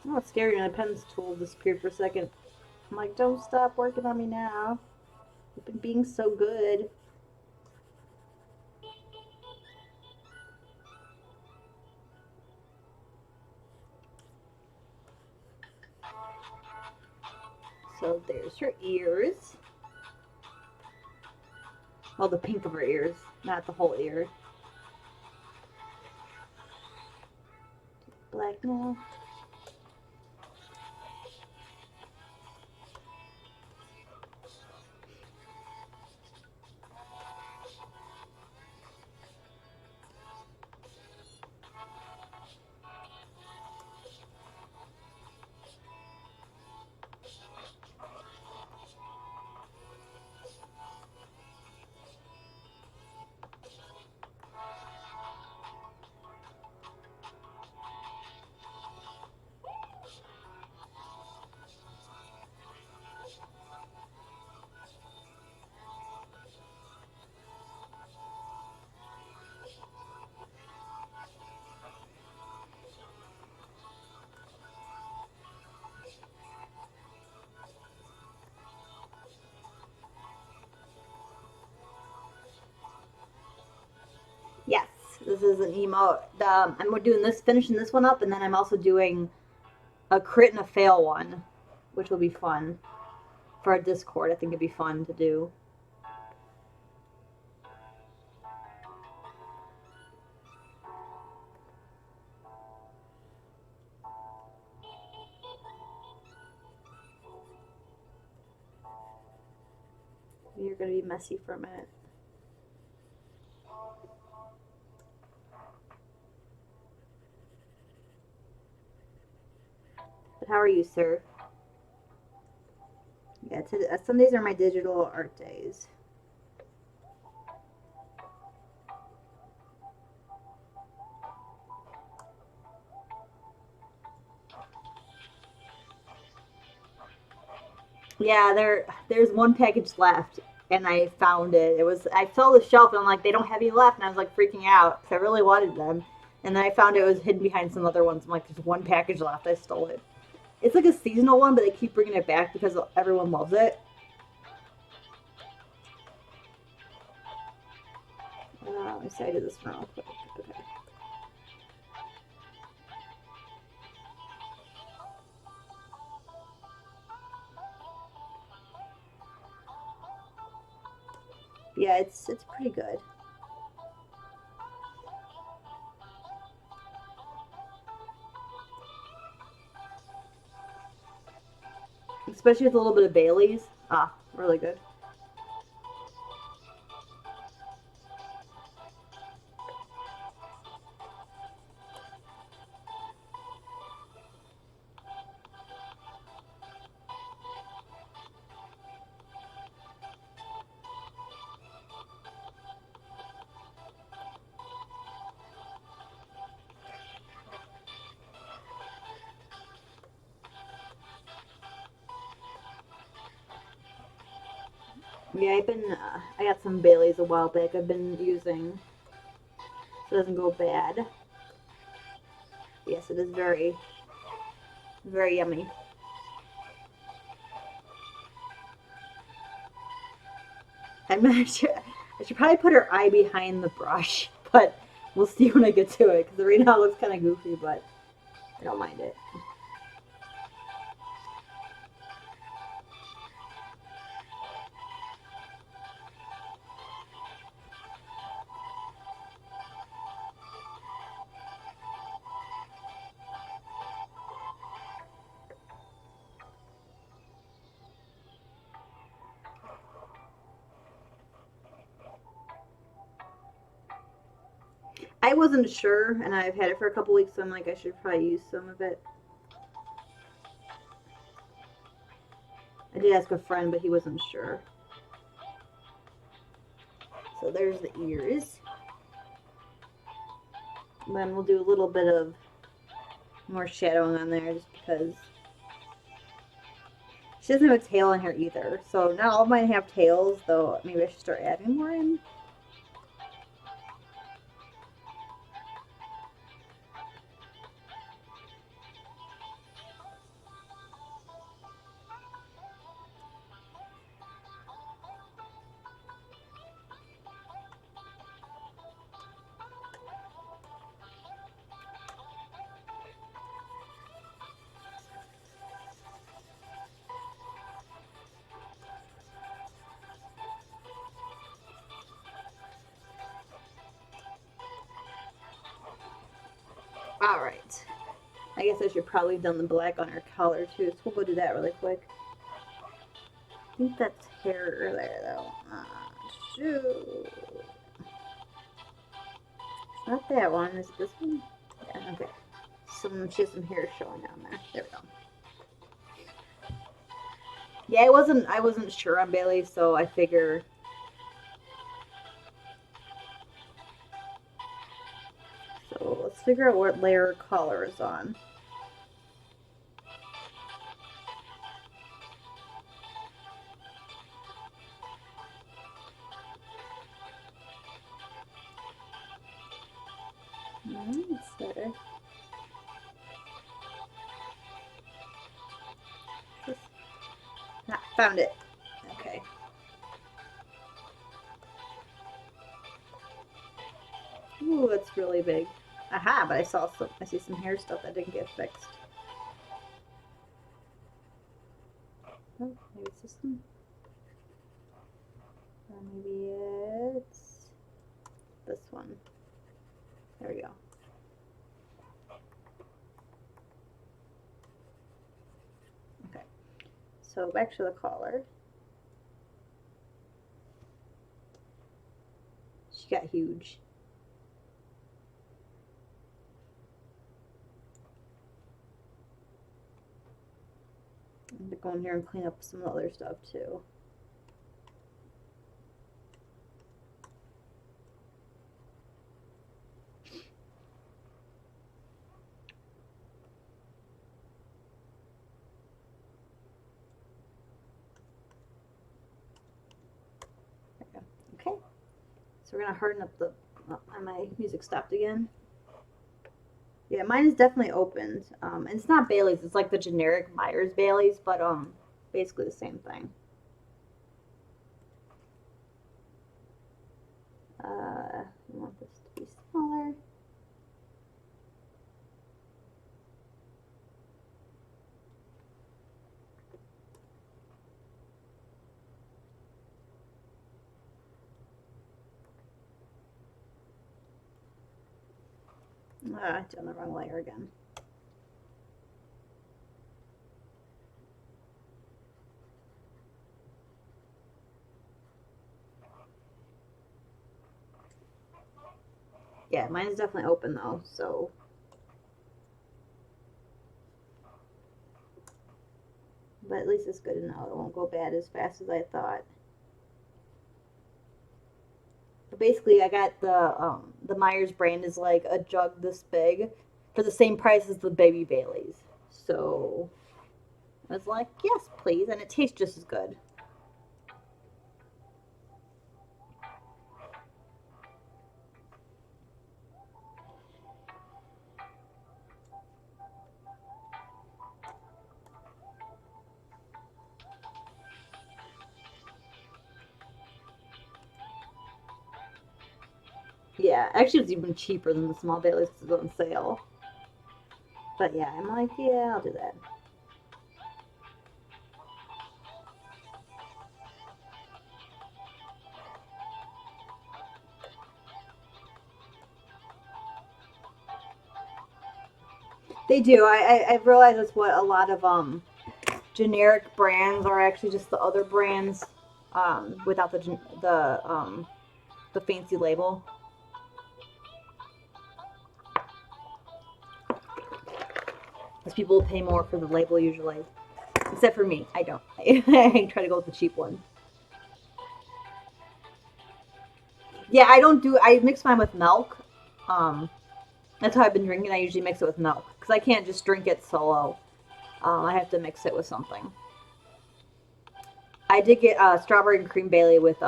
Oh, it's scary when the pen's tool disappeared for a second. I'm like, don't stop working on me now. You've been being so good. So there's her ears. Well, the pink of her ears, not the whole ear. Black now. this is an emote. And we're doing this, finishing this one up, and then I'm also doing a crit and a fail one, which will be fun for our Discord. I think it'd be fun to do. You're gonna be messy for a minute. But how are you, sir? Yeah, Sundays are my digital art days. Yeah, there's one package left, and I found it. I saw the shelf, and I'm like, they don't have any left, and I was like freaking out because I really wanted them. And then I found it was hidden behind some other ones. I'm like, there's one package left. I stole it. It's like a seasonal one, but they keep bringing it back because everyone loves it. Let me see, I did this one real quick. Okay. Yeah, it's pretty good. Especially with a little bit of Bailey's. Ah, really good. Yeah, I got some Bailey's a while back. I've been using, so it doesn't go bad. Yes, it is very, very yummy. I should probably put her eye behind the brush, but we'll see when I get to it because right now it looks kind of goofy, but I don't mind it. I wasn't sure, and I've had it for a couple weeks, so I'm like, I should probably use some of it. I did ask a friend, but he wasn't sure. So there's the ears. And then we'll do a little bit of more shadowing on there just because she doesn't have a tail in here either. So not all of mine have tails, though maybe I should start adding more in. Alright. I guess I should probably have done the black on her collar too, so we'll go do that really quick. I think that's hair there though. Shoot. It's not that one, is it this one? Yeah, okay. She has some hair showing down there. There we go. Yeah, I wasn't sure on Bailey, so I figure. So let's figure out what layer color is on. That's better. Ah, found it. Okay. Ooh, that's really big. Aha, but I see some hair stuff that didn't get fixed. Oh, maybe it's this one. Or maybe it's this one. There we go. Okay. So back to the collar. She got huge. I'm gonna go in here and clean up some other stuff too. Okay, so we're gonna harden up the. And my music stopped again. Yeah, mine is definitely opened. And it's not Bailey's. It's like the generic Myers Bailey's, but basically the same thing. I want this to be smaller. I did on the wrong layer again. Yeah, mine is definitely open though, so. But at least it's good enough. It won't go bad as fast as I thought. But basically, I got the Myers brand is like a jug this big for the same price as the Baby Bailey's. So I was like, yes, please, and it tastes just as good. Yeah, actually, it's even cheaper than the small Bailey's because it's on sale. But yeah, I'm like, yeah, I'll do that. They do. I've realized that's what a lot of generic brands are actually just the other brands without the fancy label. Because people pay more for the label usually. Except for me, I don't. I try to go with the cheap one. Yeah, I don't do. I mix mine with milk. Um, that's how I've been drinking. I usually mix it with milk because I can't just drink it solo. I have to mix it with something. I did get strawberry and cream Bailey with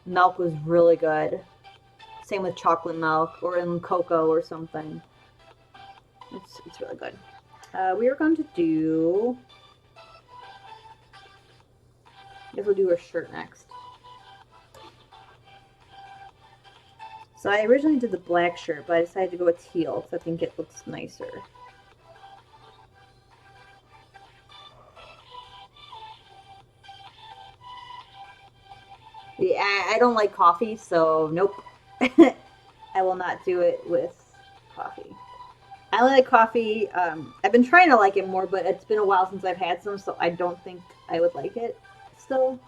milk was really good. Same with chocolate milk or in cocoa or something. It's really good. We are going to do. I guess we'll do her shirt next. So I originally did the black shirt, but I decided to go with teal because I think it looks nicer. Yeah, I don't like coffee, so nope. I will not do it with coffee. I only like coffee. I've been trying to like it more, but it's been a while since I've had some, so I don't think I would like it still.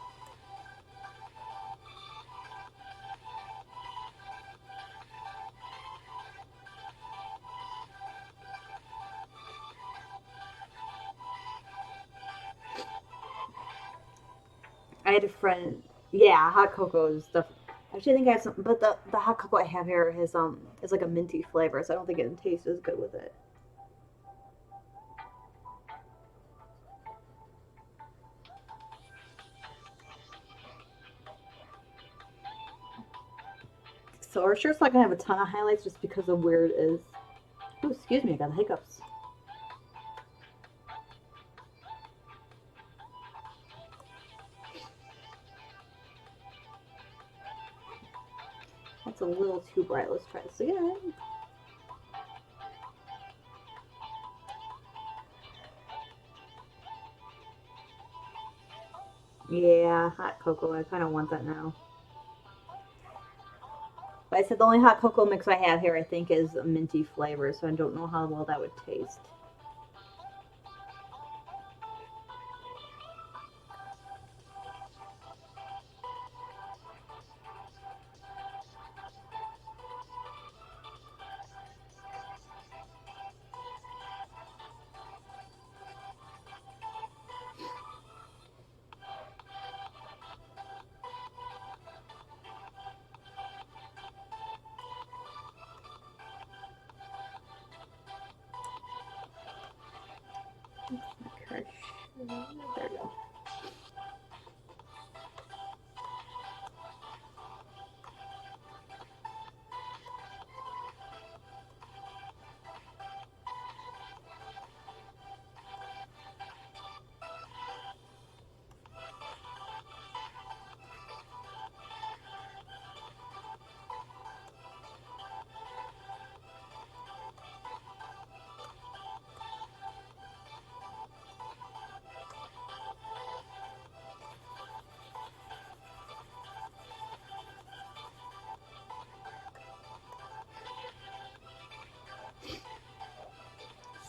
I had a friend. Yeah, hot cocoa is stuff. Actually, I think I have some, but the hot cocoa I have here is like a minty flavor, so I don't think it tastes as good with it. So our shirt's not gonna have a ton of highlights just because of where it is. Oh, excuse me, I got the hiccups. That's a little too bright. Let's try this again. Yeah, hot cocoa. I kind of want that now. But I said the only hot cocoa mix I have here, I think, is a minty flavor, so I don't know how well that would taste. There we go.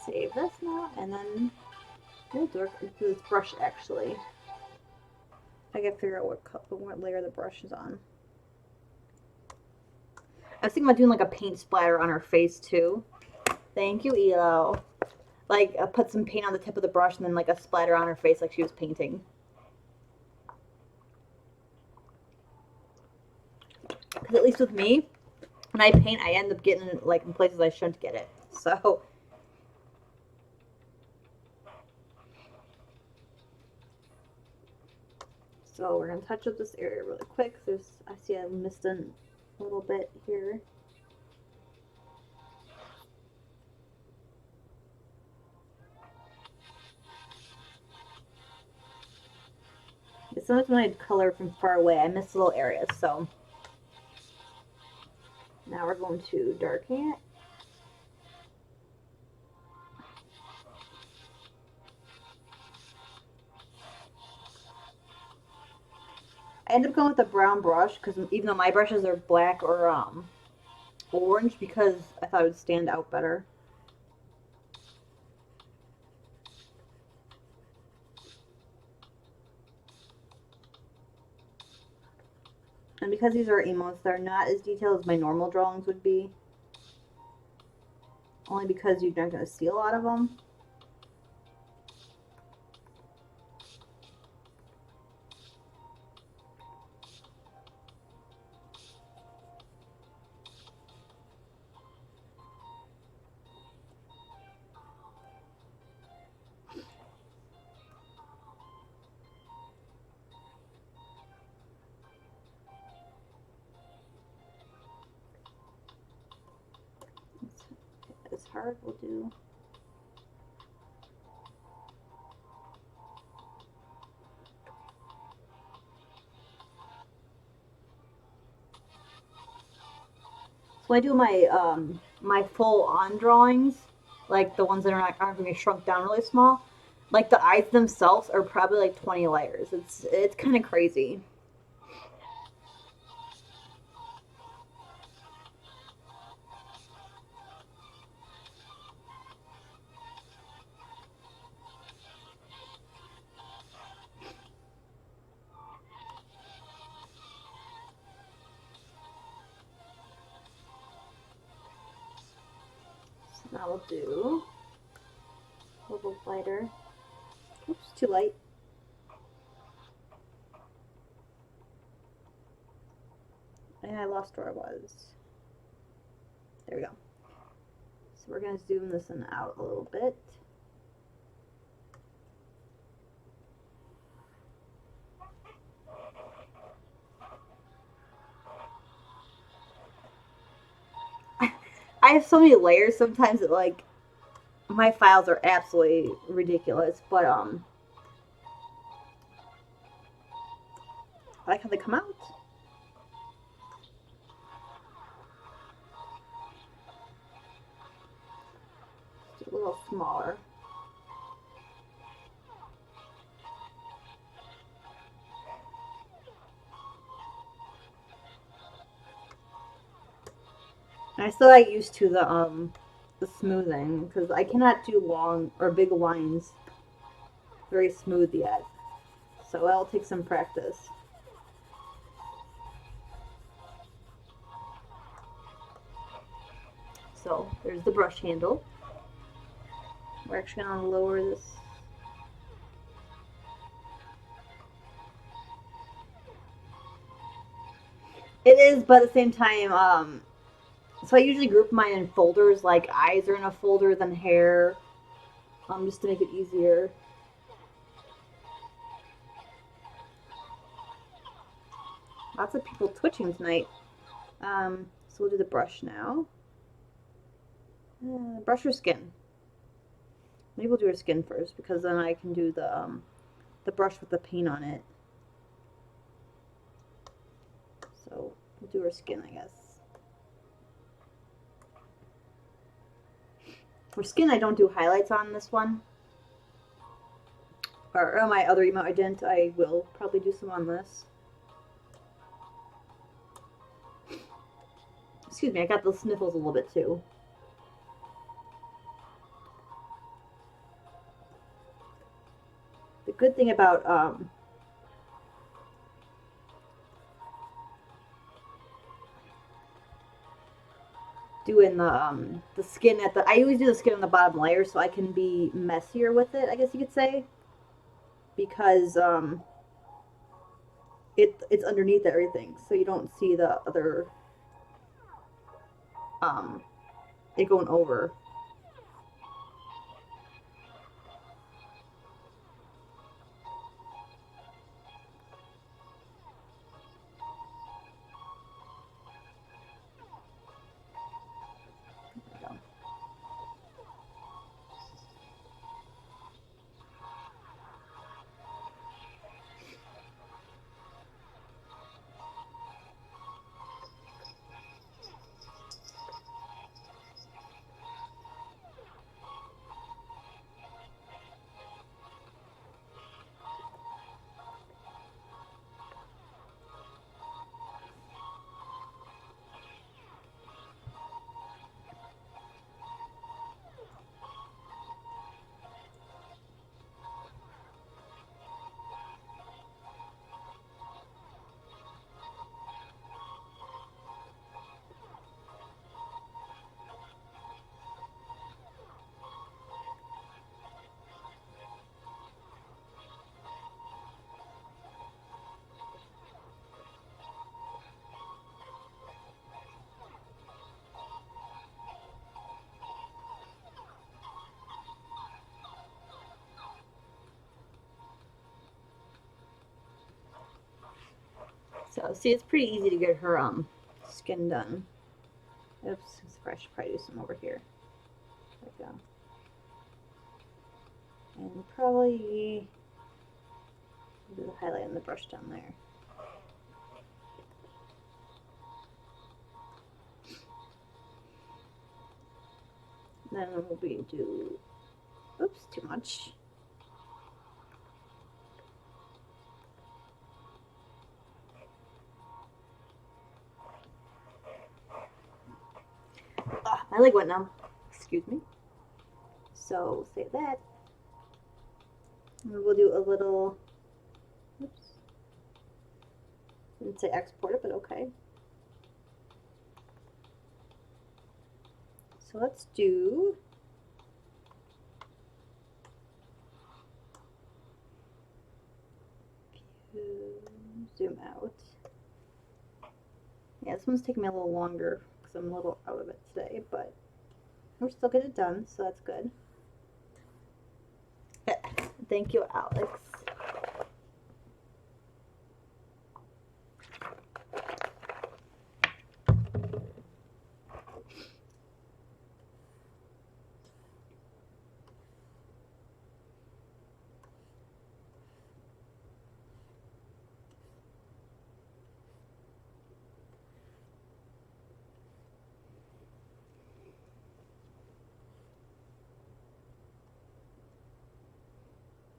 Save this now, and then we'll do this brush actually. I gotta figure out what layer the brush is on. I was thinking about doing like a paint splatter on her face too. Thank you, Elo. Like put some paint on the tip of the brush and then like a splatter on her face like she was painting. Because at least with me, when I paint, I end up getting it like in places I shouldn't get it. So we're gonna touch up this area really quick. I see I missed a little bit here. Sometimes when I color from far away, I miss little areas. So now we're going to darken it. I end up going with a brown brush because even though my brushes are black or orange, because I thought it would stand out better. And because these are emotes, they're not as detailed as my normal drawings would be. Only because you're not going to see a lot of them. It's hard, we'll do. So I do my full on drawings, like the ones that aren't going to be shrunk down really small. Like the eyes themselves are probably like 20 layers. It's kind of crazy. So now we'll do a little lighter. Oops, too light. And I lost where I was. There we go. So we're going to zoom this one out a little bit. I have so many layers sometimes that like my files are absolutely ridiculous, but I like how they come out. a little smaller. I still get used to the smoothing because I cannot do long or big lines very smooth yet. So that'll take some practice. So there's the brush handle. We're actually going to lower this. It is, but at the same time, so I usually group mine in folders, like eyes are in a folder, then hair, just to make it easier. Lots of people twitching tonight. So we'll do the brush now. Brush your skin. Maybe we'll do her skin first because then I can do the brush with the paint on it. So we'll do her skin, I guess. For skin, I don't do highlights on this one. Or on my other emote I didn't. I will probably do some on this. Excuse me, I got the sniffles a little bit too. The good thing about doing the skin at the I always do the skin on the bottom layer so I can be messier with it, I guess you could say, because it's underneath everything, so you don't see the other it going over. So see, it's pretty easy to get her skin done. Oops, I should probably do some over here. There we go. And probably do the highlight on the brush down there. Then we'll do, oops, too much. My leg went numb. Excuse me. So save that. And we'll do a little, oops. Didn't say export it, but okay. So let's do zoom out. Yeah, this one's taking me a little longer because I'm a little out of it today, but we're still getting it done, so that's good. Thank you, Alex.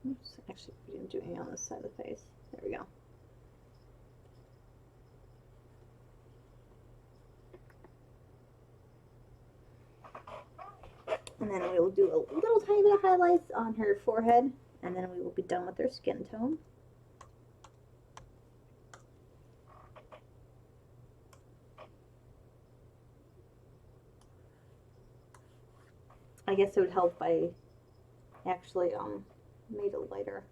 Oops, actually, we didn't do any on this side of the face. There we go. And then we will do a little tiny bit of highlights on her forehead, and then we will be done with her skin tone. I guess it would help if I actually made it lighter.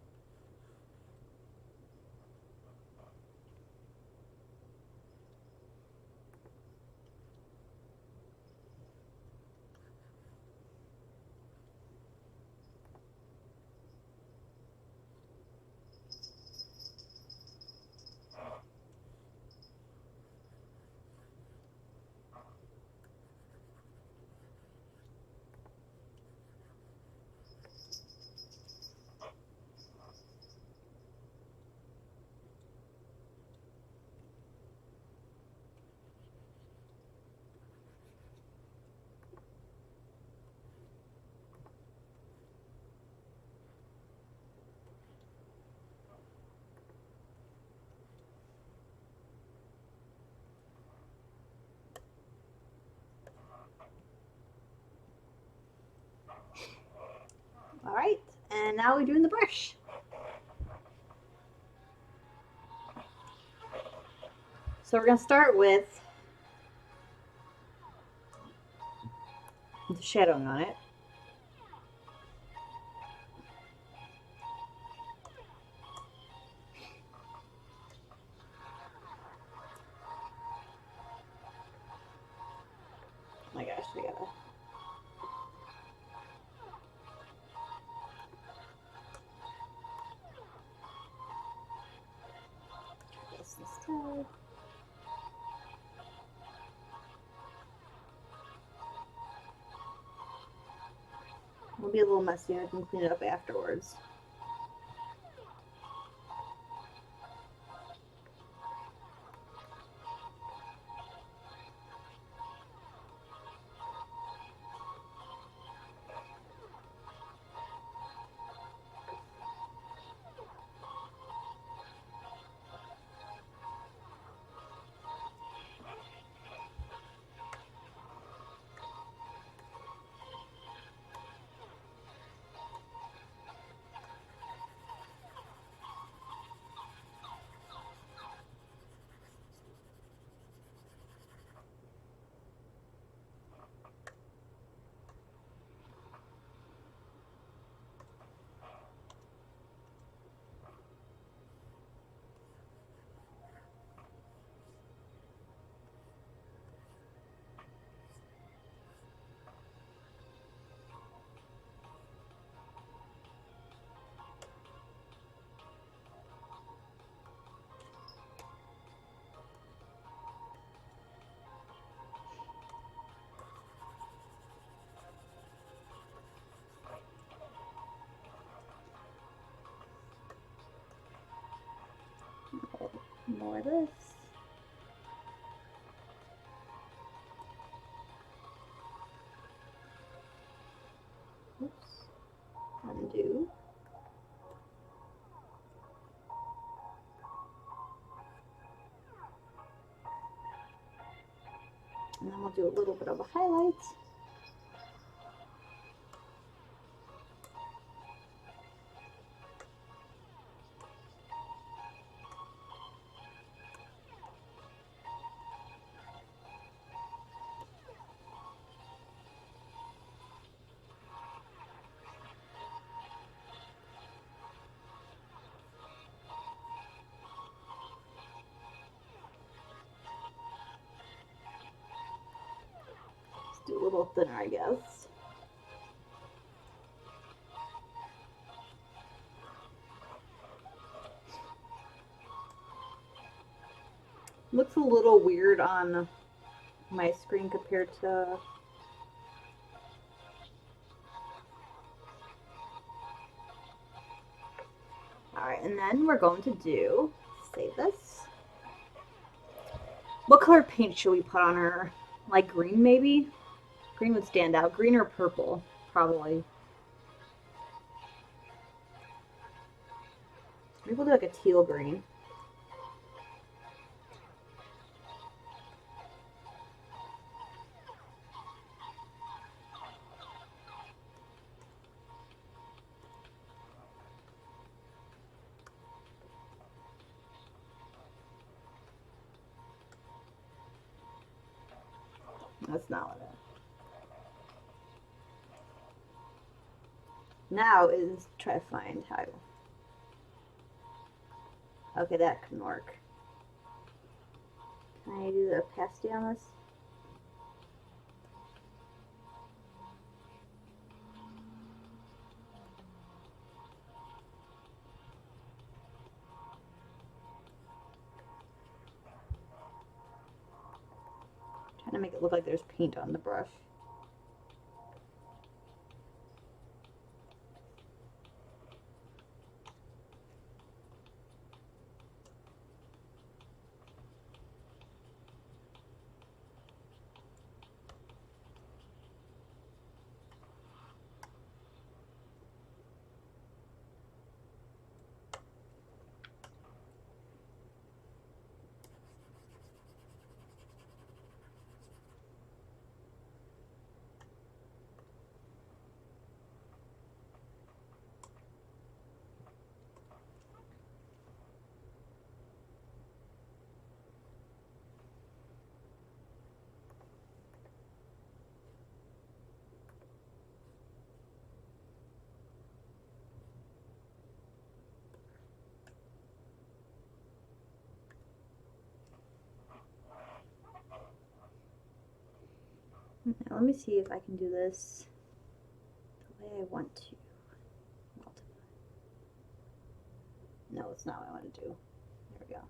All right, and now we're doing the brush. So we're gonna start with the shadowing on it. Oh my gosh, I gotta. This instead. It'll be a little messy. I can clean it up afterwards. More of this. Oops. Undo. And then we'll do a little bit of a highlight. Do a little thinner, I guess. Looks a little weird on my screen compared to Alright, and then we're going to do, save this. What color paint should we put on her? Like green, maybe? Green would stand out. Green or purple, probably. Maybe we'll do like a teal green. That's not what it. Now is try to find how. Okay, that can work. Can I do the opacity on this? Trying to make it look like there's paint on the brush. Now let me see if I can do this the way I want to. No, it's not what I want to do. There we go.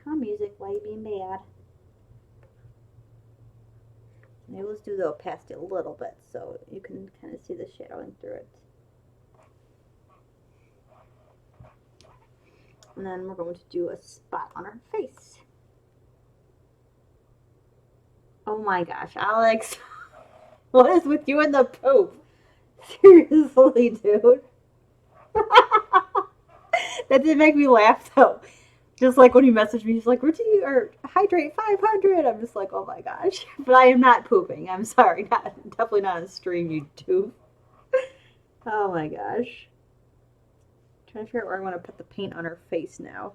Come on, music, why are you being bad? Maybe let's do the opacity a little bit so you can kind of see the shadowing through it. And then we're going to do a spot on her face. Oh my gosh, Alex. What is with you and the poop? Seriously, dude. That did make me laugh though. Just like when he messaged me, he's like, routine or hydrate 500. I'm just like, oh my gosh. But I am not pooping. I'm sorry. Definitely not on stream, YouTube. Oh my gosh. I'm trying to figure out where I want to put the paint on her face now.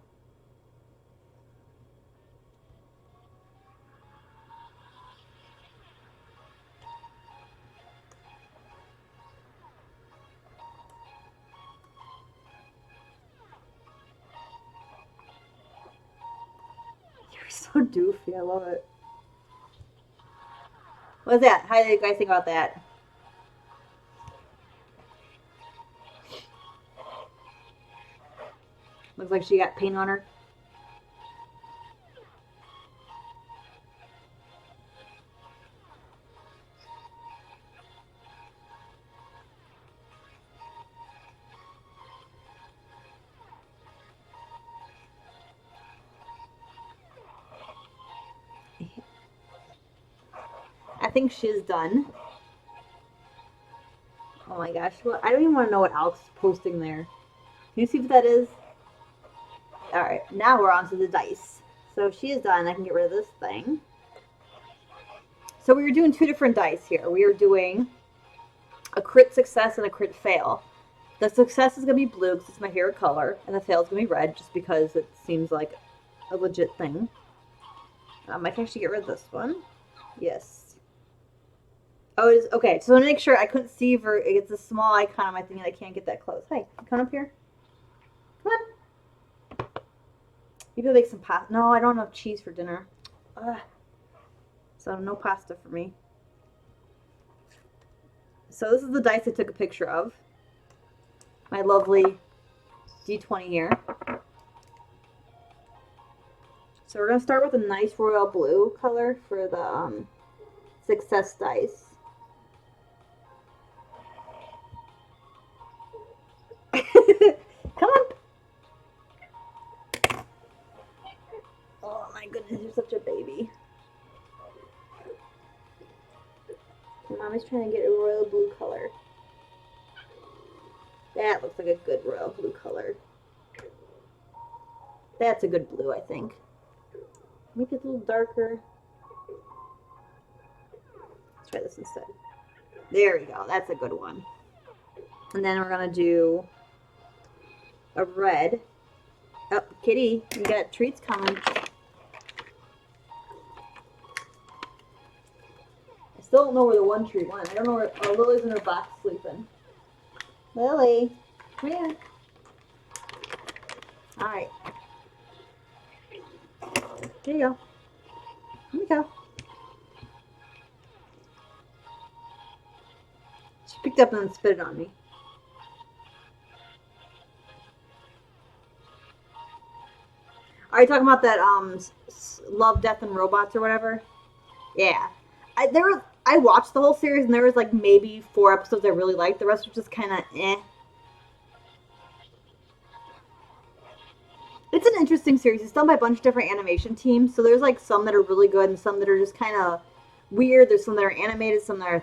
You're so doofy. I love it. What's that? How do you guys think about that? Looks like she got paint on her. I think she's done. Oh my gosh. Well, I don't even want to know what Alex is posting there. Can you see what that is? Alright, now we're on to the dice. So if she is done, I can get rid of this thing. So we were doing two different dice here. We are doing a crit success and a crit fail. The success is going to be blue because it's my favorite color, and the fail is going to be red just because it seems like a legit thing. I can actually get rid of this one. Yes. Oh, it is. Okay, so I want to make sure I couldn't see for it's a small icon on my thing and I can't get that close. Hey, come up here. Come on. Maybe I'll make some pasta. No, I don't have cheese for dinner. Ugh. So no pasta for me. So this is the dice I took a picture of. My lovely D20 here. So we're going to start with a nice royal blue color for the success dice. Come on. Oh my goodness, you're such a baby. And Mommy's trying to get a royal blue color. That looks like a good royal blue color. That's a good blue, I think. Make it a little darker. Let's try this instead. There we go. That's a good one. And then we're going to do a red. Oh, kitty, you got treats coming. I still don't know where the one treat went. I don't know where. Oh, Lily's in her box sleeping. Lily, come here. All right. Here you go. Here we go. She picked up and then spit it on me. Are you talking about that Love, Death, and Robots or whatever? Yeah. I watched the whole series and there was like maybe 4 episodes I really liked. The rest was just kind of eh. It's an interesting series. It's done by a bunch of different animation teams. So there's like some that are really good and some that are just kind of weird. There's some that are animated, some that are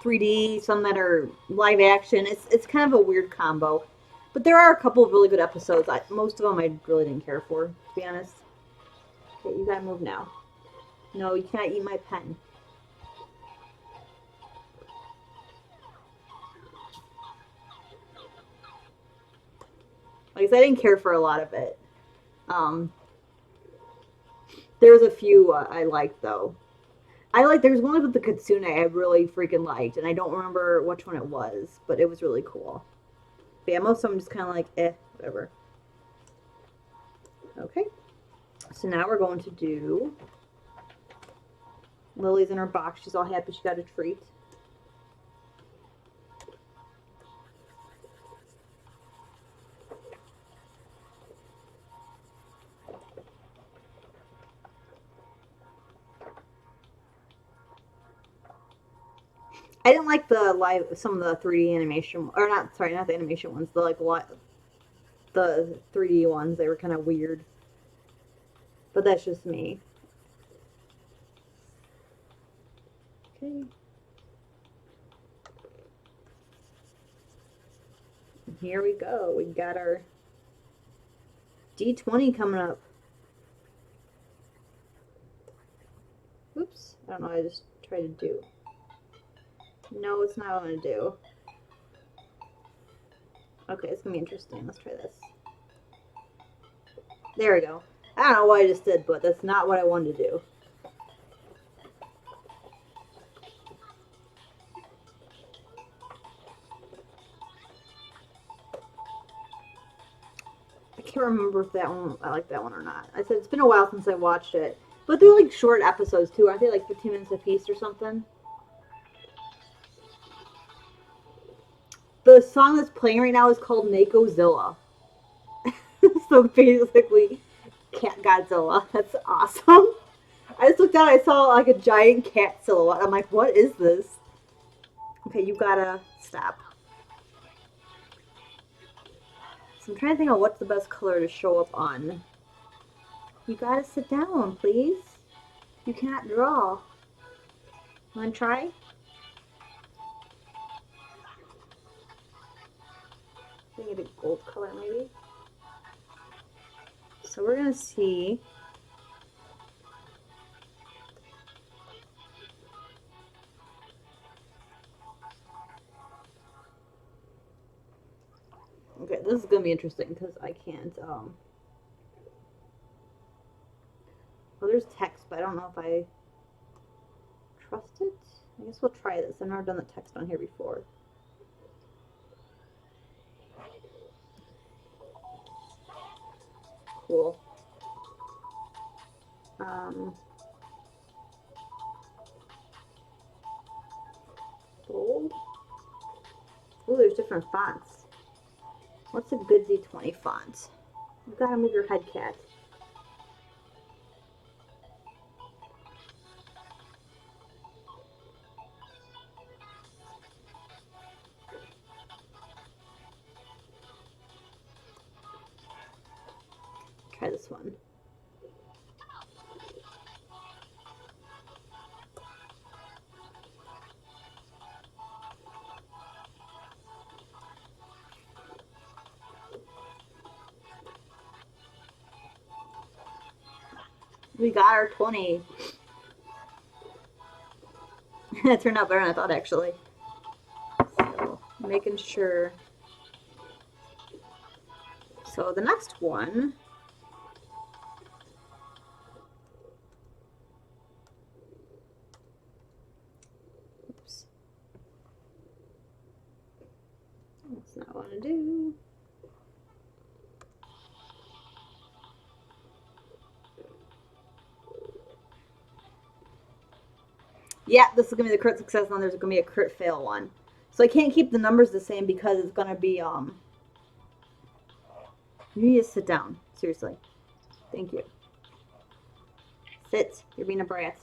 3D, some that are live action. It's kind of a weird combo. But there are a couple of really good episodes. Most of them I really didn't care for, to be honest. Okay, you gotta move now. No, you can't eat my pen. Like I said, I didn't care for a lot of it. Um, there was a few I liked though. There's one with the Kitsune I really freaking liked, and I don't remember which one it was, but it was really cool. But yeah, most of them just kind of like whatever. Okay, so now we're going to do Lily's in her box. She's all happy she got a treat. I didn't like some of the 3D animation, or not. Sorry, not the animation ones. The 3D ones. They were kind of weird, but that's just me. Okay. Here we go. We got our D20 coming up. Oops. I don't know what I just tried to do. No, it's not what I want to do. Okay, it's going to be interesting. Let's try this. There we go. I don't know what I just did, but that's not what I wanted to do. I can't remember if I like that one or not. I said it's been a while since I watched it. But they're like short episodes too. Aren't they like 15 minutes a piece or something? The song that's playing right now is called Nakozilla. So basically, Cat Godzilla. That's awesome. I just looked out, I saw like a giant cat silhouette. I'm like, what is this? Okay, you gotta stop. So I'm trying to think of what's the best color to show up on. You gotta sit down, please. You can't draw. Wanna try? I think a gold color maybe. So we're gonna see. Okay, this is gonna be interesting because I can't. Well, there's text, but I don't know if I trust it. I guess we'll try this. I've never done the text on here before. Cool. Bold. Ooh, there's different fonts. What's a good Z20 font? You gotta move your head, cat. Try this one. We got our 20. It turned out better than I thought, actually. So, making sure. So, the next one. Oops. That's not what I want to do. Yeah, this is going to be the crit success, and then there's going to be a crit fail one. So I can't keep the numbers the same because it's going to be, You need to sit down. Seriously. Thank you. Sit. You're being a brat.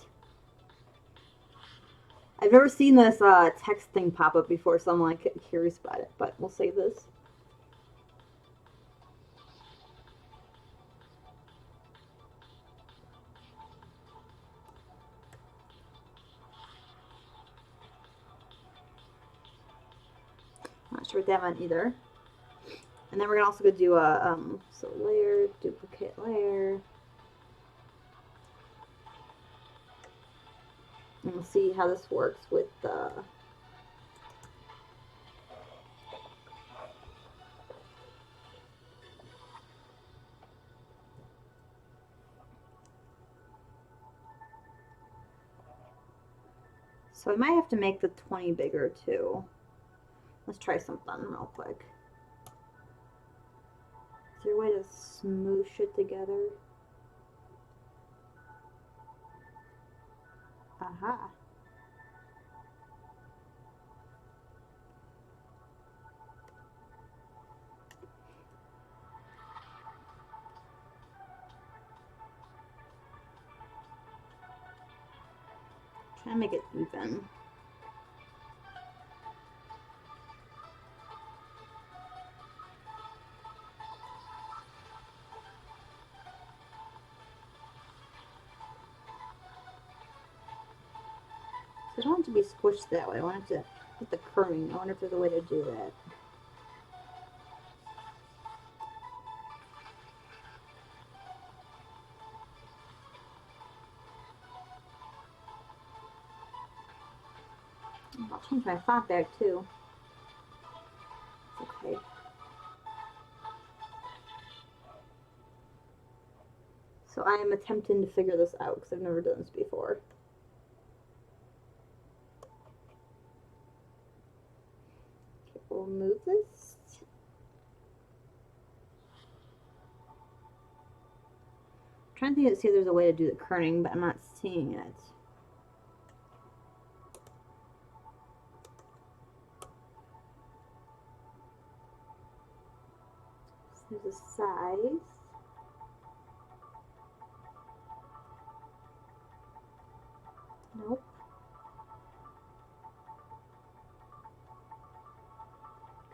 I've never seen this text thing pop up before, so I'm like curious about it. But we'll save this. Not sure what that meant either. And then we're gonna also go do a so layer, duplicate layer, and we'll see how this works with the. So I might have to make the 20 bigger too. Let's try something real quick. Is there a way to smoosh it together? Aha. Try to make it even. So I don't want it to be squished that way. I want it to get the curving. I wonder if there's a way to do that. I'll change my font back too. Okay. So I am attempting to figure this out because I've never done this before. Okay, we'll move this. I'm trying to see if there's a way to do the kerning, but I'm not seeing it. So there's a size. Nope.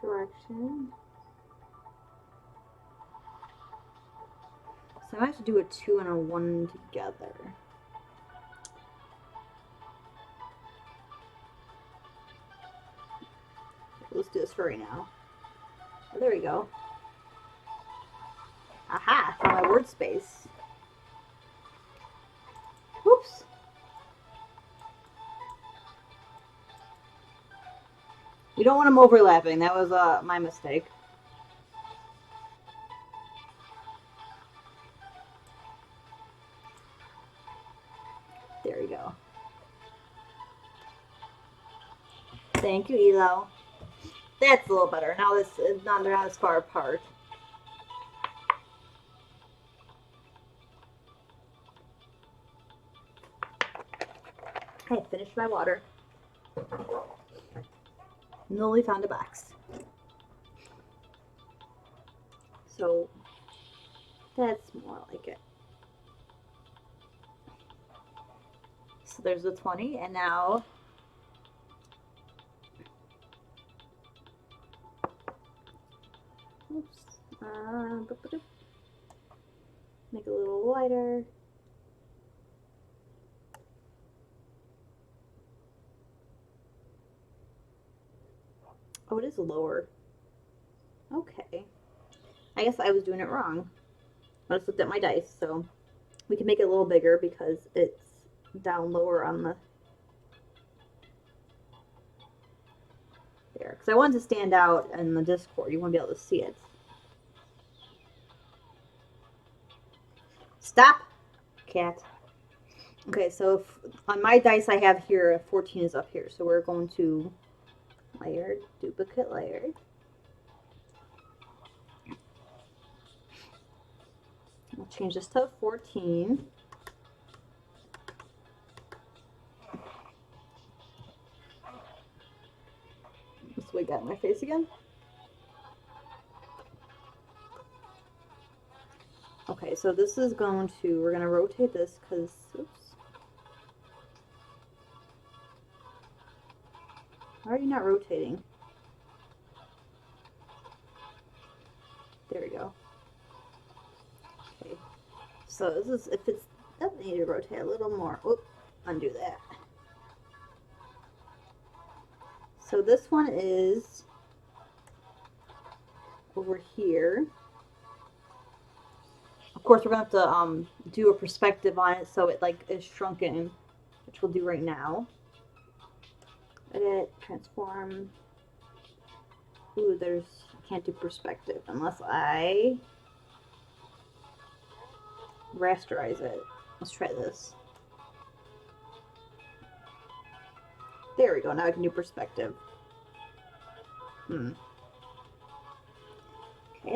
Direction. So I have to do a 2 and a 1 together. Let's do this for right now. Oh, there we go. Aha! Found my word space. Whoops. We don't want them overlapping. That was my mistake. There we go. Thank you, Elo. That's a little better. Now this they're not as far apart. I finished my water. Newly found a box. So that's more like it. So there's the 20, and now oops. Make it a little lighter. Oh, it is lower. Okay. I guess I was doing it wrong. I just looked at my dice, so We can make it a little bigger because it's down lower on the there. Because I want it to stand out in the Discord. You want to be able to see it. Stop, cat. Okay, so if, on my dice I have here, 14 is up here. So we're going to layer, duplicate layer. I'll change this to 14. This wig got in my face again. Okay, so this is going to, we're going to rotate this because, oops. Why are you not rotating? There we go. Okay, so this is, if it's, oh, I need to rotate a little more. Oop, undo that. So this one is over here. Of course, we're going to have to do a perspective on it so it like is shrunken, which we'll do right now. Edit, transform. Ooh, I can't do perspective unless I rasterize it. Let's try this. There we go. Now I can do perspective. Okay,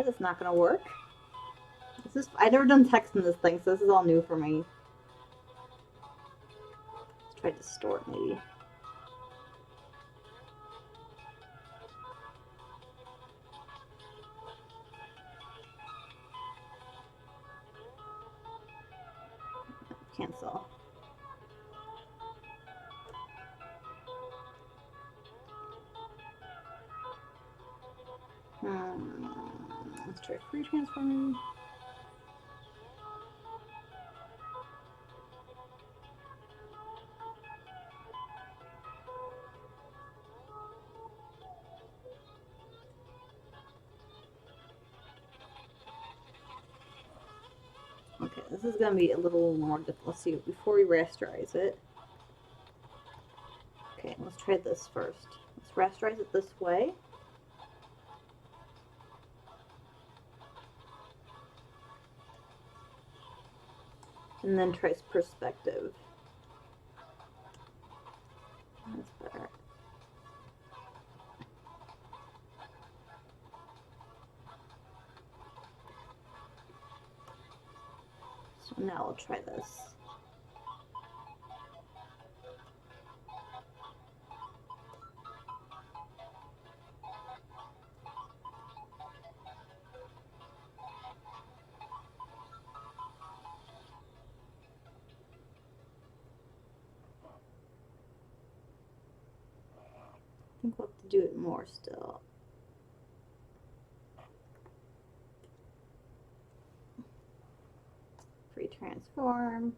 that's not gonna work. This is, I've never done text in this thing, so this is all new for me. Let's try distort maybe. Cancel. Let's try free transforming. Okay, this is going to be a little more difficult. Let's see, before we rasterize it. Okay, let's try this first. Let's rasterize it this way. And then try perspective. That's better. So now we'll try this. I think we'll have to do it more still. Free transform.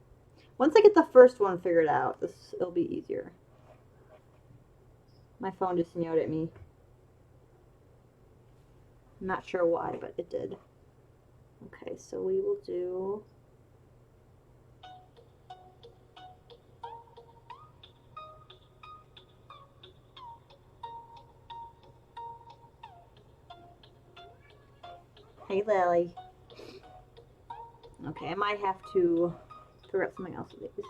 Once I get the first one figured out, it'll be easier. My phone just yelled at me. I'm not sure why, but it did. Okay, so we will do Hey Lily. Okay, I might have to figure out something else with these.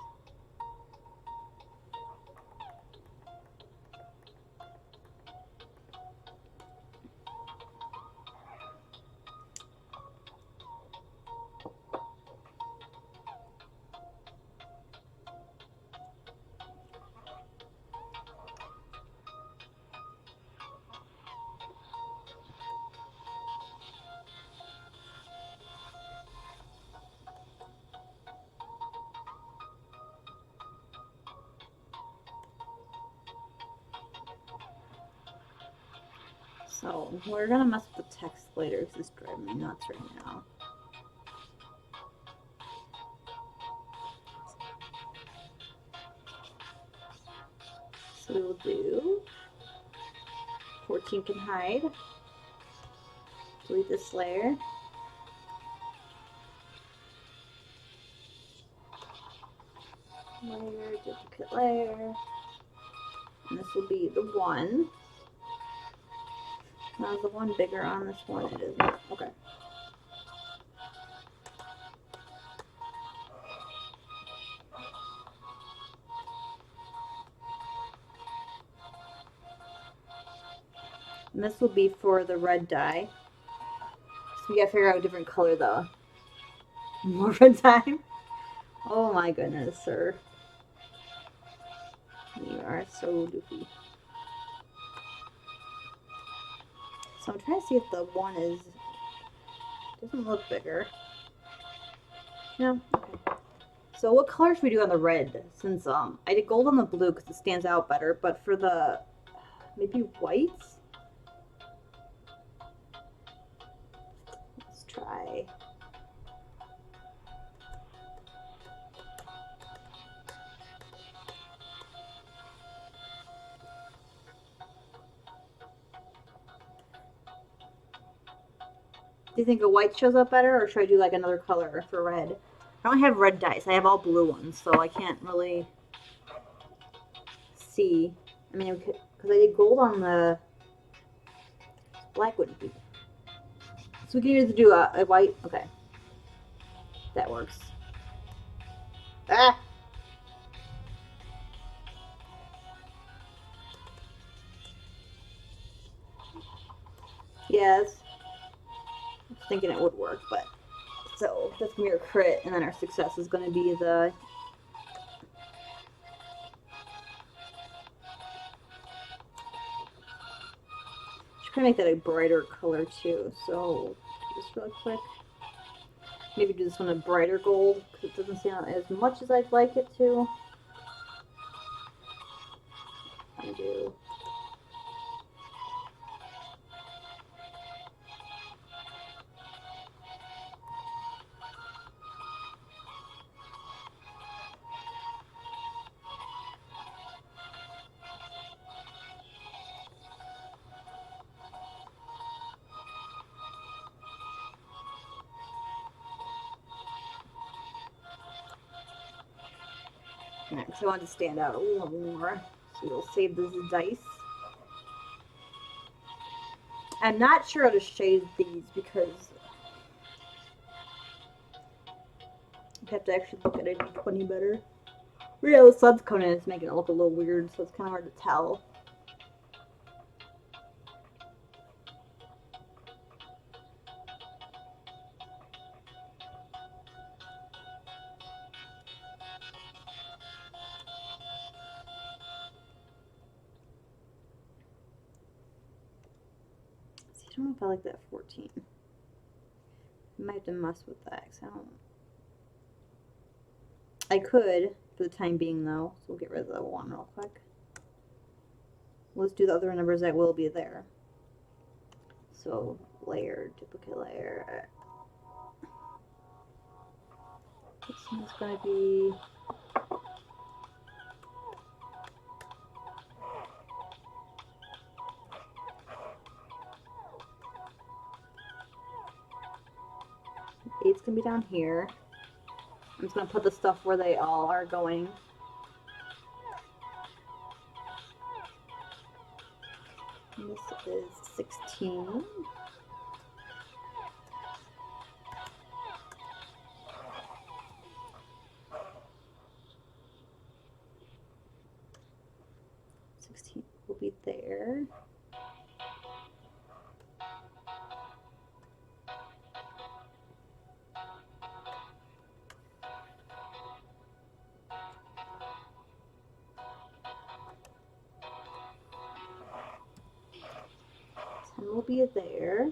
So we're gonna mess with the text later because it's driving me nuts right now. So we'll do 14 can hide. Delete this layer. Layer, duplicate layer. And this will be the 1. Now is the 1 bigger on this one? It is not. Okay. And this will be for the red dye. So we gotta figure out a different color though. More red dye? Oh my goodness, sir. You are so doofy. So I'm trying to see if the 1 is... doesn't look bigger. No? Okay. So what color should we do on the red? Since I did gold on the blue because it stands out better, but for the... maybe whites? Let's try... Do you think a white shows up better, or should I do like another color for red? I don't have red dice. I have all blue ones, so I can't really see. I mean, because I did gold on the black wouldn't be. So we can either do a white. Okay, that works. Ah. Yes. I was thinking it would work, but so that's gonna be our crit, and then our success is gonna be the. Should probably make that a brighter color too. So just really quick. Maybe do this one a brighter gold because it doesn't stand out as much as I'd like it to. Undo. Next, I want to stand out a little more. So we'll save this dice. I'm not sure how to shade these because I have to actually look at a D20 better. Yeah, the sun's coming in, it's making it look a little weird, so it's kind of hard to tell. See, I don't know if I like that 14. I might have to mess with that because I could for the time being though, so we'll get rid of the 1 real quick. Let's do the other numbers that will be there. So layer, duplicate layer. This one's going to be eight's going to be down here. I'm just going to put the stuff where they all are going. And this is 16. Will be there. Will be there.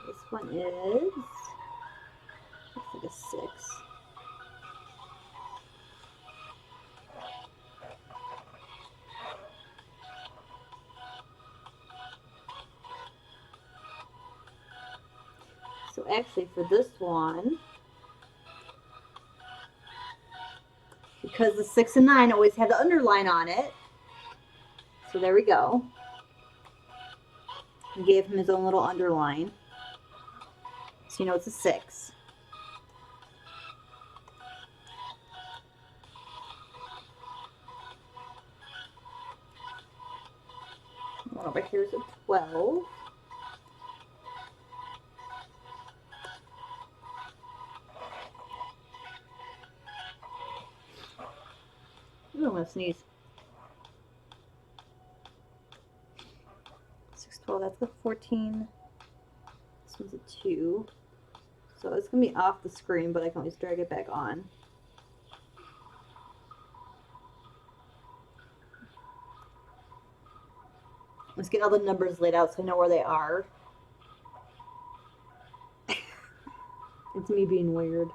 This one is looks like a 6. So actually for this one, because the 6 and 9 always have the underline on it, so there we go. We gave him his own little underline. So you know it's a 6. One over here is a 12. Ooh, I'm gonna sneeze. 6, 12, that's the 14. This one's a 2. So it's gonna be off the screen, but I can always drag it back on. Let's get all the numbers laid out so I know where they are. It's me being weird.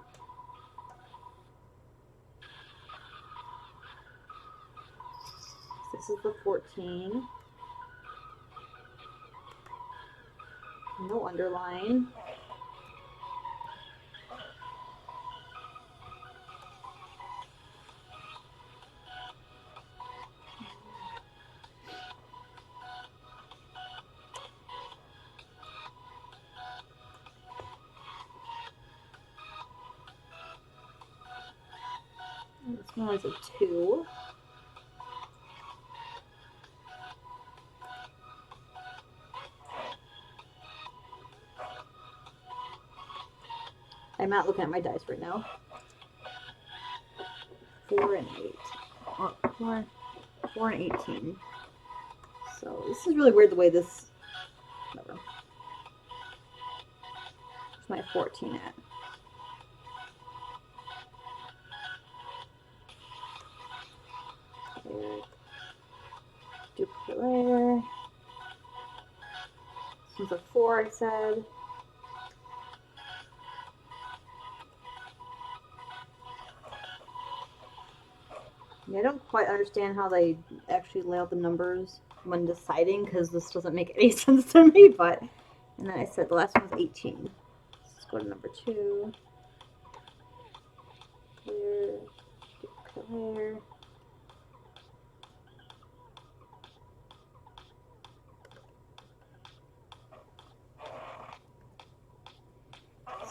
This is the 14. No underline. This one is a 2. I'm not looking at my dice right now. 4 and 8. Oh, 4 and 18. So this is really weird the way this. Whatever. Where's my 14 at? There. Duplicate layer. This one's a 4, I said. Yeah, I don't quite understand how they actually lay out the numbers when deciding, because this doesn't make any sense to me, but... And then I said the last one was 18. Let's go to number 2. Clear. Duplicate layer.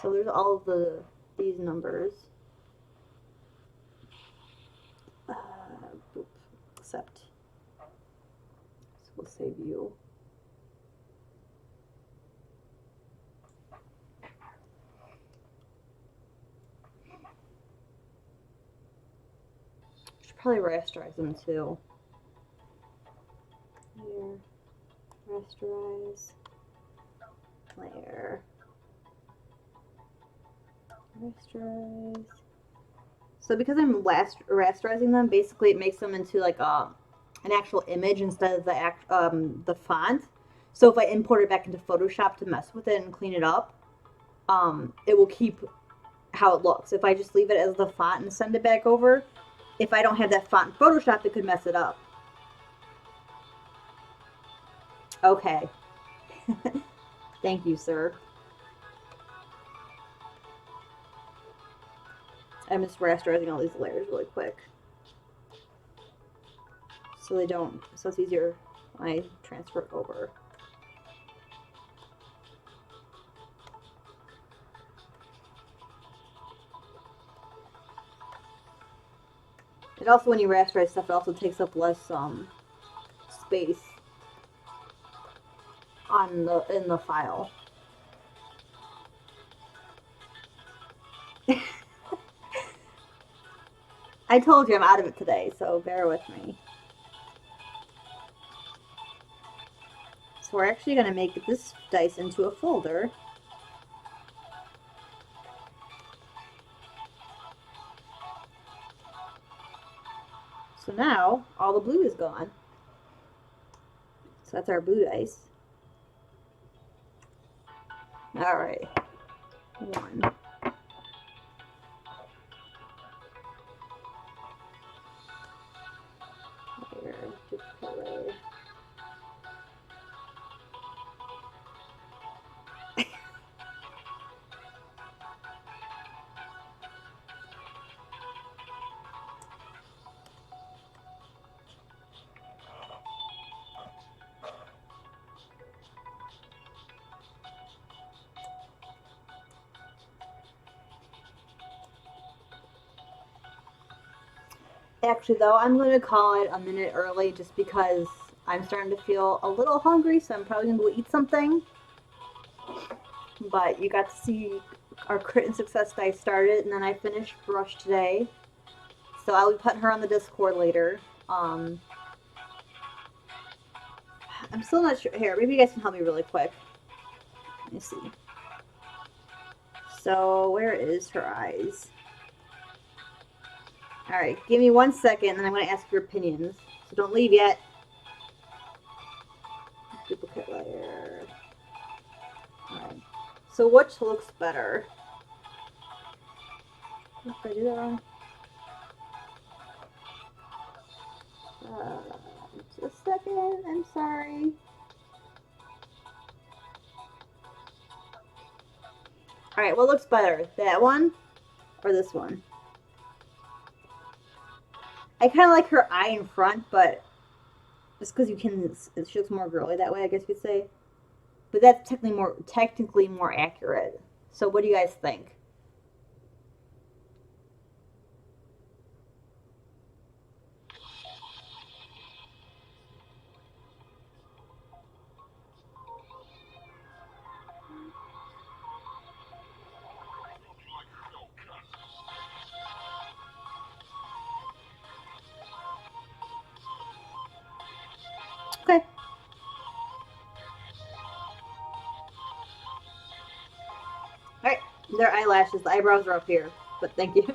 So there's all of these numbers. Except, so we'll say view. Should probably rasterize them too. Here, rasterize, layer, rasterize. So because I'm rasterizing them, basically it makes them into like an actual image instead of the font. So if I import it back into Photoshop to mess with it and clean it up, it will keep how it looks. If I just leave it as the font and send it back over, if I don't have that font in Photoshop, it could mess it up. Okay. Thank you, sir. I'm just rasterizing all these layers really quick. So they don't, so it's easier when I transfer it over. And also when you rasterize stuff, it also takes up less space in the file. I told you I'm out of it today, so bear with me. So we're actually going to make this dice into a folder. So now all the blue is gone. So that's our blue dice. All right. 1. Layer, duplicate layer. Actually, though, I'm going to call it a minute early just because I'm starting to feel a little hungry, so I'm probably going to go eat something. But you got to see our crit and success dice started, and then I finished brush today. So I'll be putting her on the Discord later. Um, I'm still not sure. Here, maybe you guys can help me really quick. Let me see. So where is her eyes? All right, give me 1 second, and I'm going to ask your opinions. So don't leave yet. Duplicate layer. All right. So which looks better? Did I do that wrong? Just a second. I'm sorry. All right, what looks better, that one or this one? I kind of like her eye in front, but just because you can, she looks more girly that way, I guess you could say. But that's technically more accurate. So what do you guys think? Okay. All right. Their eyelashes, the eyebrows are up here, but thank you.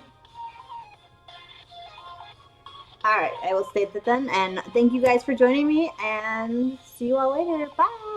All right, I will state that then, and thank you guys for joining me, and see you all later. Bye.